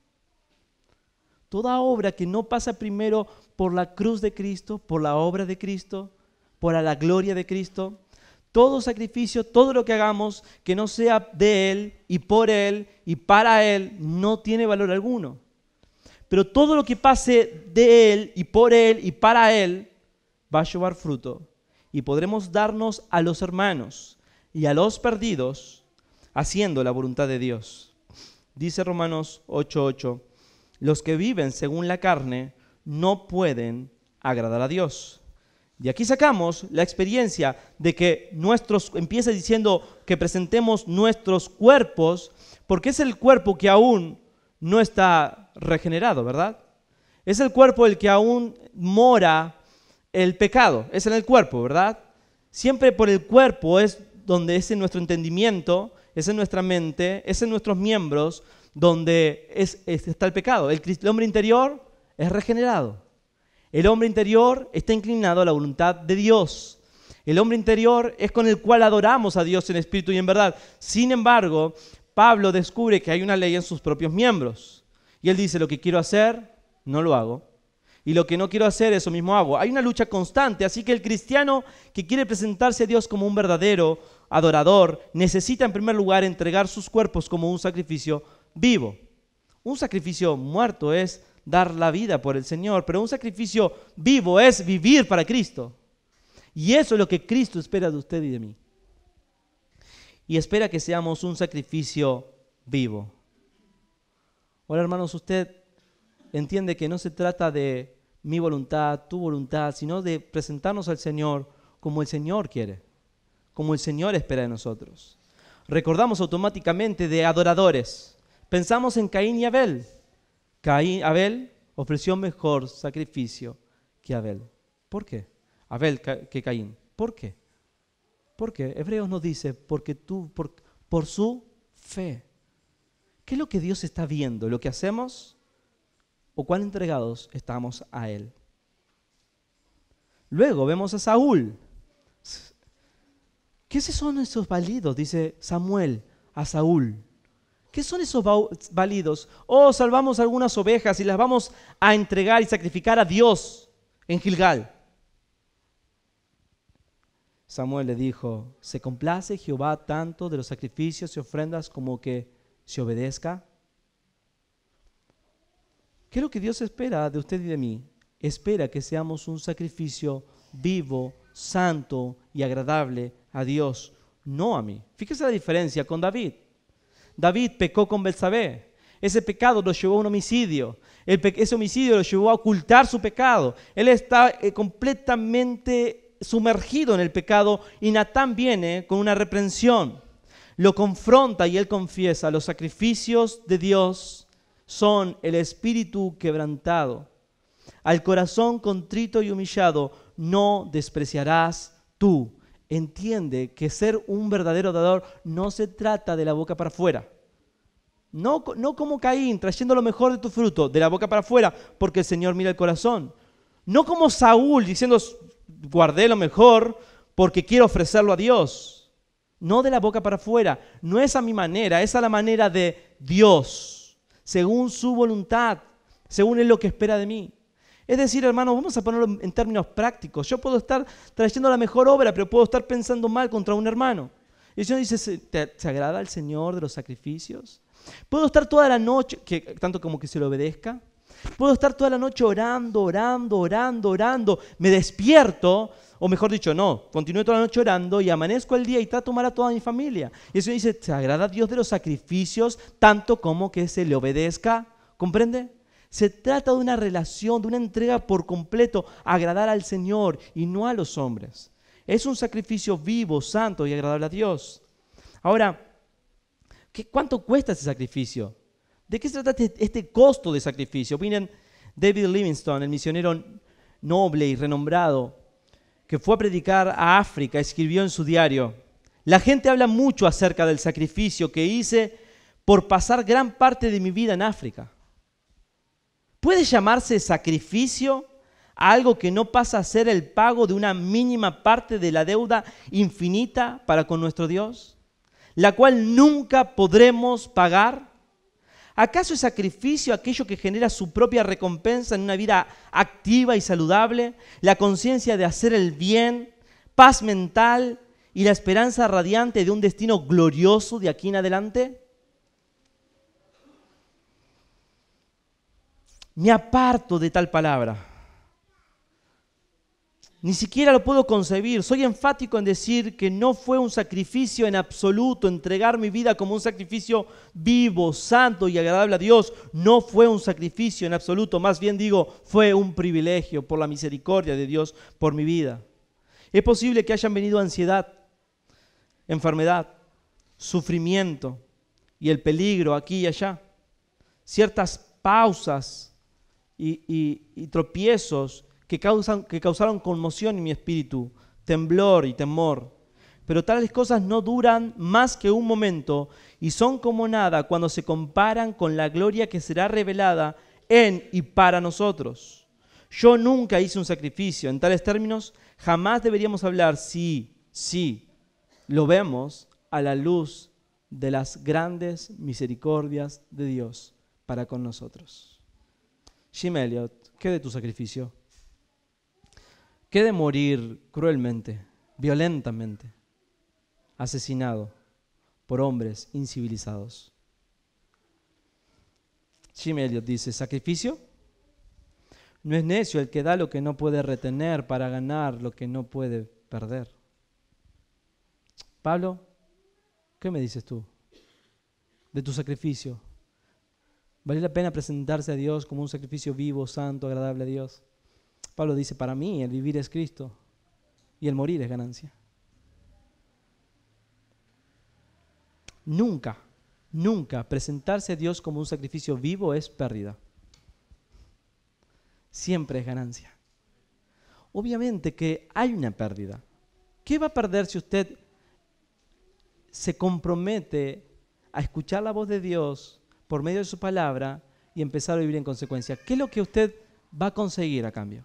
Toda obra que no pasa primero por la cruz de Cristo, por la obra de Cristo, por la gloria de Cristo, todo sacrificio, todo lo que hagamos que no sea de Él y para Él, no tiene valor alguno. Pero todo lo que pase de Él y para Él va a llevar fruto. Y podremos darnos a los hermanos y a los perdidos haciendo la voluntad de Dios. Dice Romanos 8:8, los que viven según la carne no pueden agradar a Dios. De aquí sacamos la experiencia de que empieza diciendo que presentemos nuestros cuerpos, porque es el cuerpo que aún no está regenerado, ¿verdad? Es el cuerpo el que aún mora el pecado, es en el cuerpo, ¿verdad? Siempre por el cuerpo es donde es en nuestro entendimiento, es en nuestra mente, es en nuestros miembros, donde está el pecado. El hombre interior es regenerado. El hombre interior está inclinado a la voluntad de Dios. El hombre interior es con el cual adoramos a Dios en espíritu y en verdad. Sin embargo, Pablo descubre que hay una ley en sus propios miembros. Y él dice, lo que quiero hacer, no lo hago. Y lo que no quiero hacer, eso mismo hago. Hay una lucha constante, así que el cristiano que quiere presentarse a Dios como un verdadero adorador, necesita en primer lugar entregar sus cuerpos como un sacrificio vivo. Un sacrificio muerto es dar la vida por el Señor, pero un sacrificio vivo es vivir para Cristo. Y eso es lo que Cristo espera de usted y de mí. Y espera que seamos un sacrificio vivo. Ahora, hermanos, usted entiende que no se trata de mi voluntad, tu voluntad, sino de presentarnos al Señor como el Señor quiere, como el Señor espera de nosotros. Recordamos automáticamente de adoradores. Pensamos en Caín y Abel. Abel ofreció mejor sacrificio que Abel. ¿Por qué? Abel que Caín. ¿Por qué? Porque Hebreos nos dice, porque por su fe. ¿Qué es lo que Dios está viendo? ¿Lo que hacemos? ¿O cuán entregados estamos a Él? Luego vemos a Saúl. ¿Qué son esos balidos? Dice Samuel a Saúl. ¿Qué son esos balidos? Oh, salvamos algunas ovejas y las vamos a entregar y sacrificar a Dios en Gilgal. Samuel le dijo, ¿se complace Jehová tanto de los sacrificios y ofrendas como que se obedezca? ¿Qué es lo que Dios espera de usted y de mí? Espera que seamos un sacrificio vivo, santo y agradable a Dios, no a mí. Fíjese la diferencia con David. David pecó con Betsabé. Ese pecado lo llevó a un homicidio. Ese homicidio lo llevó a ocultar su pecado. Él está completamente sumergido en el pecado y Natán viene con una reprensión. Lo confronta y él confiesa, los sacrificios de Dios son el espíritu quebrantado. Al corazón contrito y humillado no despreciarás tú. Entiende que ser un verdadero adorador no se trata de la boca para afuera. No como Caín, trayendo lo mejor de tu fruto, de la boca para afuera, porque el Señor mira el corazón. No como Saúl, diciendo, guardé lo mejor porque quiero ofrecerlo a Dios. No de la boca para afuera. No es a mi manera, es a la manera de Dios, según su voluntad, según Él lo que espera de mí. Es decir, hermanos, vamos a ponerlo en términos prácticos. Yo puedo estar trayendo la mejor obra, pero puedo estar pensando mal contra un hermano. Y el Señor dice, ¿se agrada al Señor de los sacrificios? Puedo estar toda la noche, tanto como que se le obedezca. Puedo estar toda la noche orando. Me despierto, o mejor dicho, no, continúo toda la noche orando y amanezco el día y trato mal a toda mi familia. Y el Señor dice, ¿se agrada a Dios de los sacrificios tanto como que se le obedezca? ¿Comprende? Se trata de una relación, de una entrega por completo, agradar al Señor y no a los hombres. Es un sacrificio vivo, santo y agradable a Dios. Ahora, ¿cuánto cuesta ese sacrificio? ¿De qué se trata este costo de sacrificio? Miren, David Livingstone, el misionero noble y renombrado, que fue a predicar a África, escribió en su diario, la gente habla mucho acerca del sacrificio que hice por pasar gran parte de mi vida en África. ¿Puede llamarse sacrificio a algo que no pasa a ser el pago de una mínima parte de la deuda infinita para con nuestro Dios, la cual nunca podremos pagar? ¿Acaso es sacrificio aquello que genera su propia recompensa en una vida activa y saludable, la conciencia de hacer el bien, paz mental y la esperanza radiante de un destino glorioso de aquí en adelante? Me aparto de tal palabra. Ni siquiera lo puedo concebir. Soy enfático en decir que no fue un sacrificio en absoluto. Entregar mi vida como un sacrificio vivo, santo y agradable a Dios no fue un sacrificio en absoluto. Más bien digo, fue un privilegio por la misericordia de Dios por mi vida. Es posible que hayan venido ansiedad, enfermedad, sufrimiento y el peligro aquí y allá. Ciertas pausas y tropiezos que causaron conmoción en mi espíritu, temblor y temor. pero tales cosas no duran más que un momento y son como nada cuando se comparan con la gloria que será revelada en y para nosotros. Yo nunca hice un sacrificio. En tales términos, jamás deberíamos hablar si lo vemos a la luz de las grandes misericordias de Dios para con nosotros. Jim Elliot, ¿qué de tu sacrificio? ¿Qué de morir cruelmente, violentamente, asesinado por hombres incivilizados? Jim Elliot dice, ¿sacrificio? No es necio el que da lo que no puede retener para ganar lo que no puede perder. Pablo, ¿qué me dices tú de tu sacrificio? ¿Vale la pena presentarse a Dios como un sacrificio vivo, santo, agradable a Dios? Pablo dice, para mí el vivir es Cristo y el morir es ganancia. Nunca presentarse a Dios como un sacrificio vivo es pérdida. Siempre es ganancia. Obviamente que hay una pérdida. ¿Qué va a perder si usted se compromete a escuchar la voz de Dios por medio de su palabra y empezar a vivir en consecuencia? ¿Qué es lo que usted va a conseguir a cambio?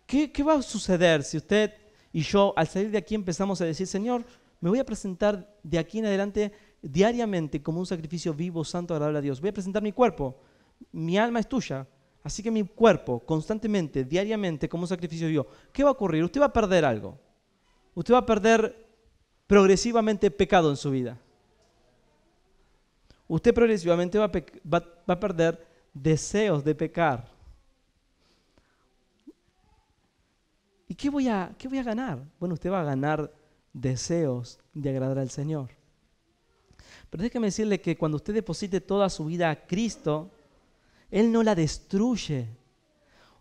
¿Qué va a suceder si usted y yo al salir de aquí empezamos a decir, Señor, me voy a presentar de aquí en adelante diariamente como un sacrificio vivo, santo, agradable a Dios? Voy a presentar mi cuerpo, mi alma es tuya, así que mi cuerpo constantemente, diariamente como un sacrificio vivo. ¿Qué va a ocurrir? Usted va a perder algo. Usted va a perder progresivamente pecado en su vida. Usted progresivamente va a perder deseos de pecar. ¿Y qué voy a ganar? Bueno, usted va a ganar deseos de agradar al Señor. Pero déjeme decirle que cuando usted deposite toda su vida a Cristo, Él no la destruye.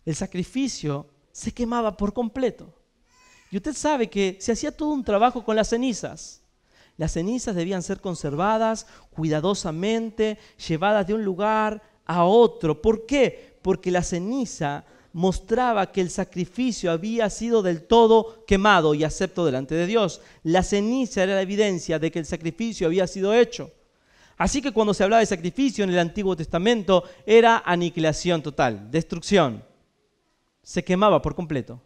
El sacrificio se quemaba por completo. Y usted sabe que se hacía todo un trabajo con las cenizas. Las cenizas debían ser conservadas cuidadosamente, llevadas de un lugar a otro. ¿Por qué? Porque la ceniza mostraba que el sacrificio había sido del todo quemado y acepto delante de Dios. La ceniza era la evidencia de que el sacrificio había sido hecho. Así que cuando se hablaba de sacrificio en el Antiguo Testamento era aniquilación total, destrucción. Se quemaba por completo.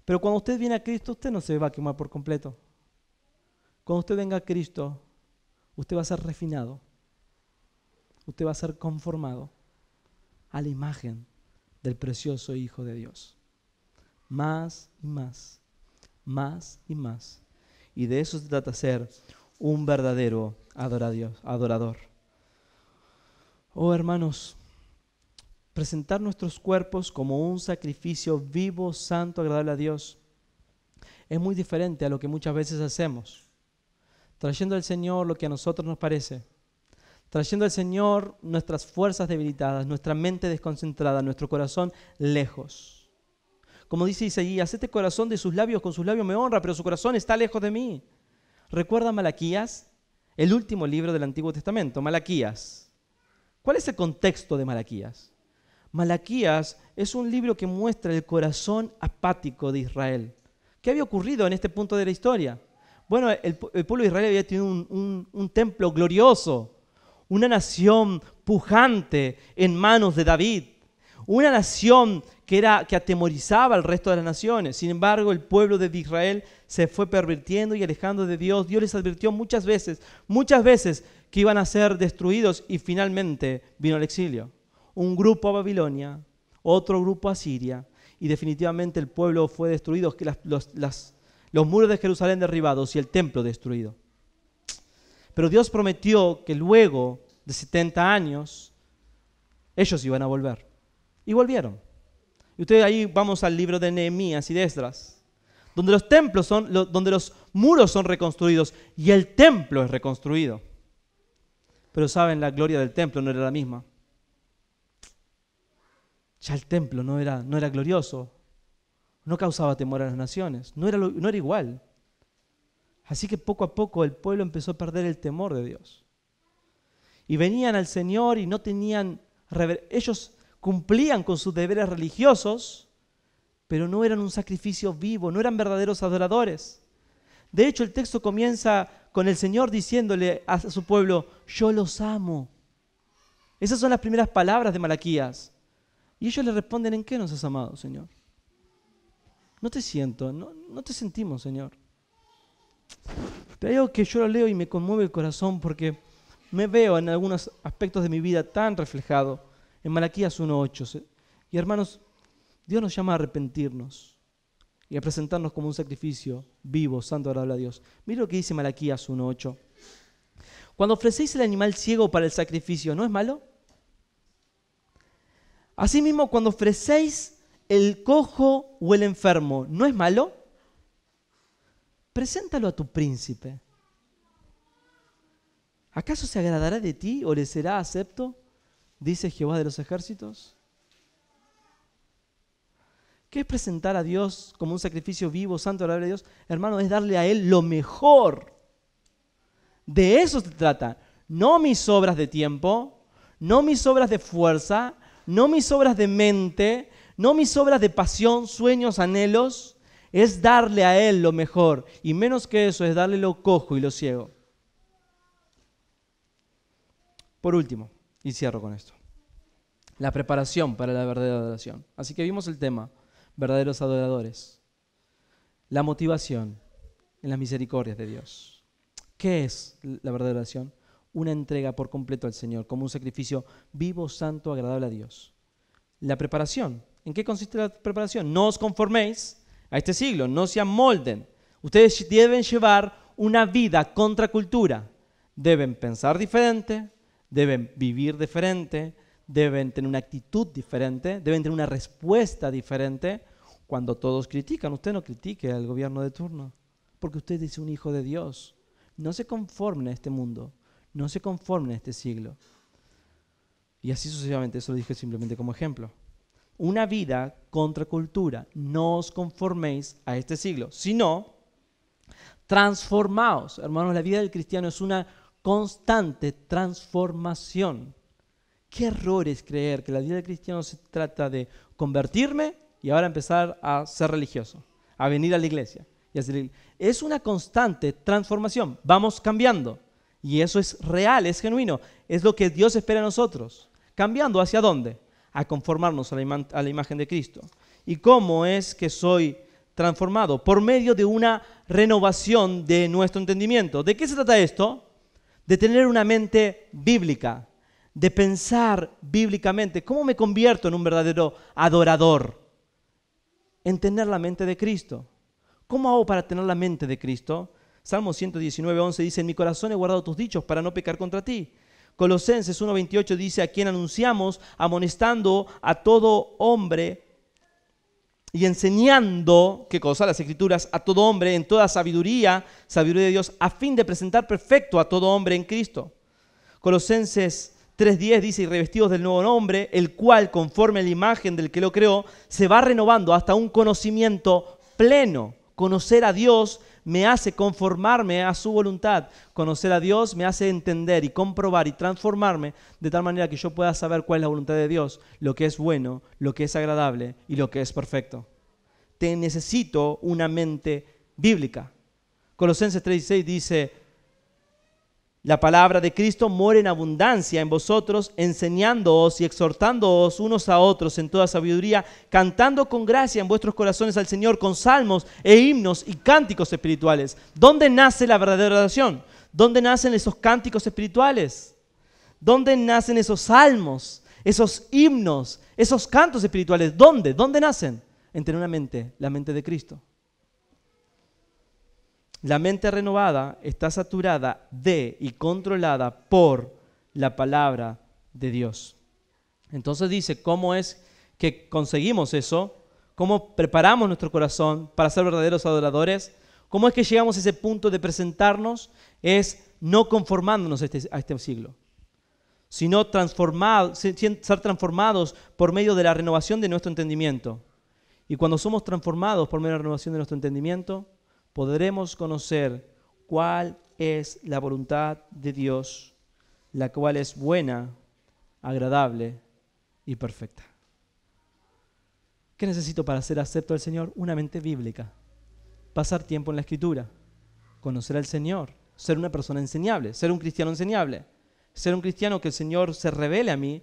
Pero cuando usted viene a Cristo, usted no se va a quemar por completo. Cuando usted venga a Cristo, usted va a ser refinado. Usted va a ser conformado a la imagen del precioso Hijo de Dios. Más y más, más y más. Y de eso se trata ser un verdadero adorador. Oh hermanos, presentar nuestros cuerpos como un sacrificio vivo, santo, agradable a Dios es muy diferente a lo que muchas veces hacemos. Trayendo al Señor lo que a nosotros nos parece. Trayendo al Señor nuestras fuerzas debilitadas, nuestra mente desconcentrada, nuestro corazón lejos. Como dice Isaías, este corazón de sus labios, con sus labios me honra, pero su corazón está lejos de mí. ¿Recuerda Malaquías? El último libro del Antiguo Testamento, Malaquías. ¿Cuál es el contexto de Malaquías? Malaquías es un libro que muestra el corazón apático de Israel. ¿Qué había ocurrido en este punto de la historia? Bueno, el pueblo de Israel había tenido un templo glorioso, una nación pujante en manos de David, una nación que atemorizaba al resto de las naciones. Sin embargo, el pueblo de Israel se fue pervirtiendo y alejando de Dios. Dios les advirtió muchas veces que iban a ser destruidos y finalmente vino el exilio. Un grupo a Babilonia, otro grupo a Siria y definitivamente el pueblo fue destruido, los muros de Jerusalén derribados y el templo destruido. Pero Dios prometió que luego de 70 años ellos iban a volver. Y volvieron. Y ustedes ahí vamos al libro de Nehemías y de Esdras, donde donde los muros son reconstruidos y el templo es reconstruido. Pero saben, la gloria del templo no era la misma. Ya el templo no era glorioso, no causaba temor a las naciones, no era igual. Así que poco a poco el pueblo empezó a perder el temor de Dios. Y venían al Señor y no tenían, ellos cumplían con sus deberes religiosos, pero no eran un sacrificio vivo, no eran verdaderos adoradores. De hecho, el texto comienza con el Señor diciéndole a su pueblo, yo los amo. Esas son las primeras palabras de Malaquías. Y ellos le responden, ¿en qué nos has amado, Señor? No te siento, no te sentimos, Señor. Pero hay algo que yo lo leo y me conmueve el corazón porque me veo en algunos aspectos de mi vida tan reflejado en Malaquías 1:8. Y hermanos, Dios nos llama a arrepentirnos y a presentarnos como un sacrificio vivo, santo, agradable a Dios. Mira lo que dice Malaquías 1:8. Cuando ofrecéis el animal ciego para el sacrificio, ¿no es malo? Asimismo, cuando ofrecéis el cojo o el enfermo, ¿no es malo? Preséntalo a tu príncipe. ¿Acaso se agradará de ti o le será acepto? Dice Jehová de los ejércitos. ¿Qué es presentar a Dios como un sacrificio vivo, santo, agradable a Dios? Hermano, es darle a Él lo mejor. De eso se trata. No mis obras de tiempo, no mis obras de fuerza, no mis obras de mente, no mis obras de pasión, sueños, anhelos. Es darle a Él lo mejor. Y menos que eso, es darle lo cojo y lo ciego. Por último, y cierro con esto, la preparación para la verdadera adoración. Así que vimos el tema, verdaderos adoradores. La motivación en las misericordias de Dios. ¿Qué es la verdadera adoración? Una entrega por completo al Señor, como un sacrificio vivo, santo, agradable a Dios. La preparación. ¿En qué consiste la preparación? No os conforméis a este siglo, no se amolden. Ustedes deben llevar una vida contracultura. Deben pensar diferente, deben vivir diferente, deben tener una actitud diferente, deben tener una respuesta diferente. Cuando todos critican, usted no critique al gobierno de turno, porque usted es un hijo de Dios. No se conformen a este mundo, no se conformen a este siglo. Y así sucesivamente, eso lo dije simplemente como ejemplo. Una vida contra cultura, no os conforméis a este siglo, sino transformaos. Hermanos, la vida del cristiano es una constante transformación. Qué error es creer que la vida del cristiano se trata de convertirme y ahora empezar a ser religioso, a venir a la iglesia. Es una constante transformación, vamos cambiando y eso es real, es genuino, es lo que Dios espera de nosotros. ¿Cambiando hacia dónde? A conformarnos a la imagen de Cristo. ¿Y cómo es que soy transformado? Por medio de una renovación de nuestro entendimiento. ¿De qué se trata esto? De tener una mente bíblica, de pensar bíblicamente. ¿Cómo me convierto en un verdadero adorador? En tener la mente de Cristo. ¿Cómo hago para tener la mente de Cristo? Salmo 119:11 dice, en mi corazón he guardado tus dichos para no pecar contra ti. Colosenses 1:28 dice, a quien anunciamos, amonestando a todo hombre y enseñando, ¿qué cosa? Las Escrituras, a todo hombre en toda sabiduría, sabiduría de Dios, a fin de presentar perfecto a todo hombre en Cristo. Colosenses 3:10 dice, y revestidos del nuevo hombre, el cual, conforme a la imagen del que lo creó, se va renovando hasta un conocimiento pleno. Conocer a Dios me hace conformarme a su voluntad. Conocer a Dios me hace entender y comprobar y transformarme de tal manera que yo pueda saber cuál es la voluntad de Dios, lo que es bueno, lo que es agradable y lo que es perfecto. Te necesito una mente bíblica. Colosenses 3:16 dice, la palabra de Cristo mora en abundancia en vosotros, enseñándoos y exhortándoos unos a otros en toda sabiduría, cantando con gracia en vuestros corazones al Señor con salmos e himnos y cánticos espirituales. ¿Dónde nace la verdadera oración? ¿Dónde nacen esos cánticos espirituales? ¿Dónde nacen esos salmos, esos himnos, esos cantos espirituales? ¿Dónde? ¿Dónde nacen? En tener una mente, la mente de Cristo. La mente renovada está saturada de y controlada por la palabra de Dios. Entonces dice, ¿cómo es que conseguimos eso? ¿Cómo preparamos nuestro corazón para ser verdaderos adoradores? ¿Cómo es que llegamos a ese punto de presentarnos? Es no conformándonos a este siglo, sino ser transformados por medio de la renovación de nuestro entendimiento. Y cuando somos transformados por medio de la renovación de nuestro entendimiento, podremos conocer cuál es la voluntad de Dios, la cual es buena, agradable y perfecta. ¿Qué necesito para ser acepto al Señor? Una mente bíblica. Pasar tiempo en la Escritura. Conocer al Señor. Ser una persona enseñable. Ser un cristiano enseñable. Ser un cristiano que el Señor se revele a mí,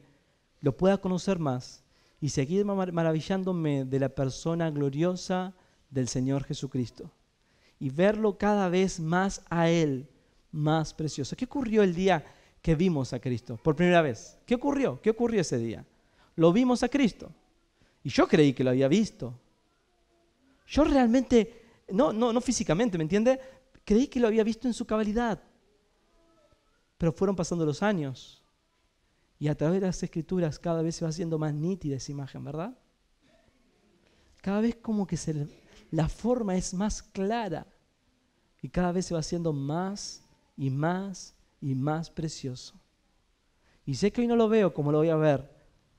lo pueda conocer más y seguir maravillándome de la persona gloriosa del Señor Jesucristo. Y verlo cada vez más a Él, más precioso. ¿Qué ocurrió el día que vimos a Cristo por primera vez? ¿Qué ocurrió? ¿Qué ocurrió ese día? Lo vimos a Cristo. Y yo creí que lo había visto. Yo realmente, no físicamente, ¿me entiende? Creí que lo había visto en su cabalidad. Pero fueron pasando los años. Y a través de las Escrituras cada vez se va haciendo más nítida esa imagen, ¿verdad? Cada vez como que la forma es más clara. Y cada vez se va haciendo más y más y más precioso. Y sé que hoy no lo veo como lo voy a ver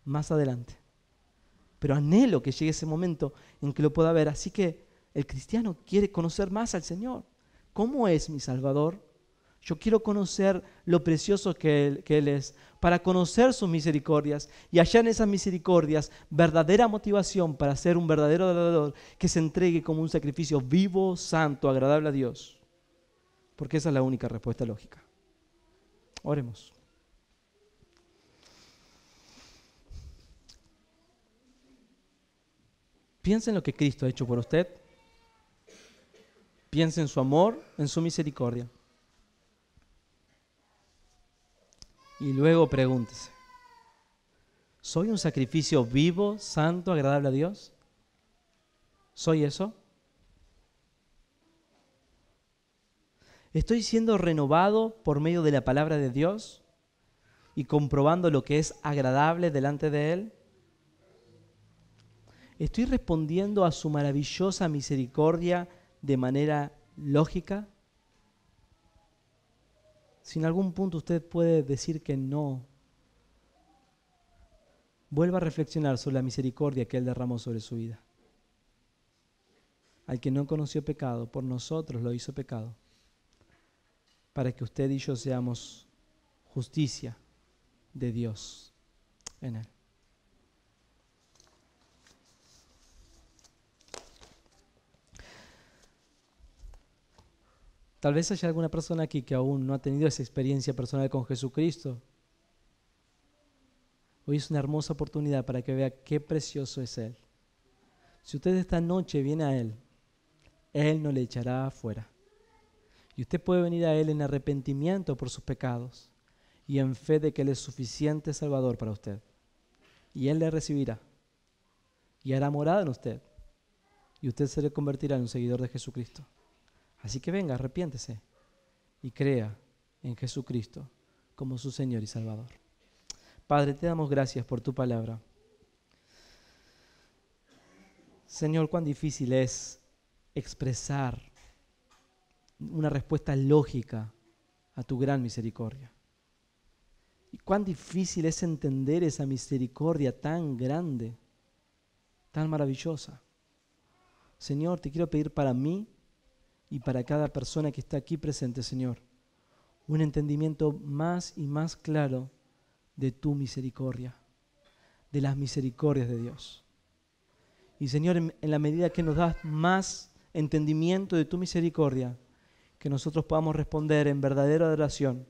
más adelante. Pero anhelo que llegue ese momento en que lo pueda ver. Así que el cristiano quiere conocer más al Señor. ¿Cómo es mi Salvador? Yo quiero conocer lo precioso que Él es, para conocer sus misericordias y hallar en esas misericordias verdadera motivación para ser un verdadero adorador que se entregue como un sacrificio vivo, santo, agradable a Dios. Porque esa es la única respuesta lógica. Oremos. Piensa en lo que Cristo ha hecho por usted. Piensa en su amor, en su misericordia. Y luego pregúntese, ¿soy un sacrificio vivo, santo, agradable a Dios? ¿Soy eso? ¿Estoy siendo renovado por medio de la palabra de Dios y comprobando lo que es agradable delante de Él? ¿Estoy respondiendo a su maravillosa misericordia de manera lógica? Si en algún punto usted puede decir que no, vuelva a reflexionar sobre la misericordia que Él derramó sobre su vida. Al que no conoció pecado, por nosotros lo hizo pecado, para que usted y yo seamos justicia de Dios en Él. Tal vez haya alguna persona aquí que aún no ha tenido esa experiencia personal con Jesucristo. Hoy es una hermosa oportunidad para que vea qué precioso es Él. Si usted esta noche viene a Él, Él no le echará afuera. Y usted puede venir a Él en arrepentimiento por sus pecados y en fe de que Él es suficiente Salvador para usted. Y Él le recibirá y hará morada en usted. Y usted se le convertirá en un seguidor de Jesucristo. Así que venga, arrepiéntese y crea en Jesucristo como su Señor y Salvador. Padre, te damos gracias por tu palabra. Señor, cuán difícil es expresar una respuesta lógica a tu gran misericordia. Y cuán difícil es entender esa misericordia tan grande, tan maravillosa. Señor, te quiero pedir para mí y para cada persona que está aquí presente, Señor, un entendimiento más y más claro de tu misericordia, de las misericordias de Dios. Y Señor, en la medida que nos das más entendimiento de tu misericordia, que nosotros podamos responder en verdadera adoración,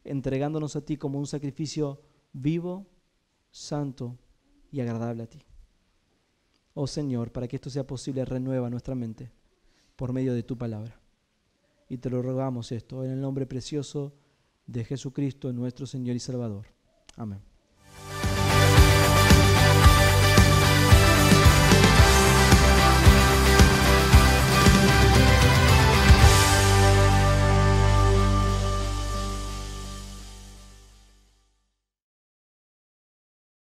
entregándonos a ti como un sacrificio vivo, santo y agradable a ti. Oh Señor, para que esto sea posible, renueva nuestra mente por medio de tu palabra. Y te lo rogamos esto en el nombre precioso de Jesucristo, nuestro Señor y Salvador. Amén.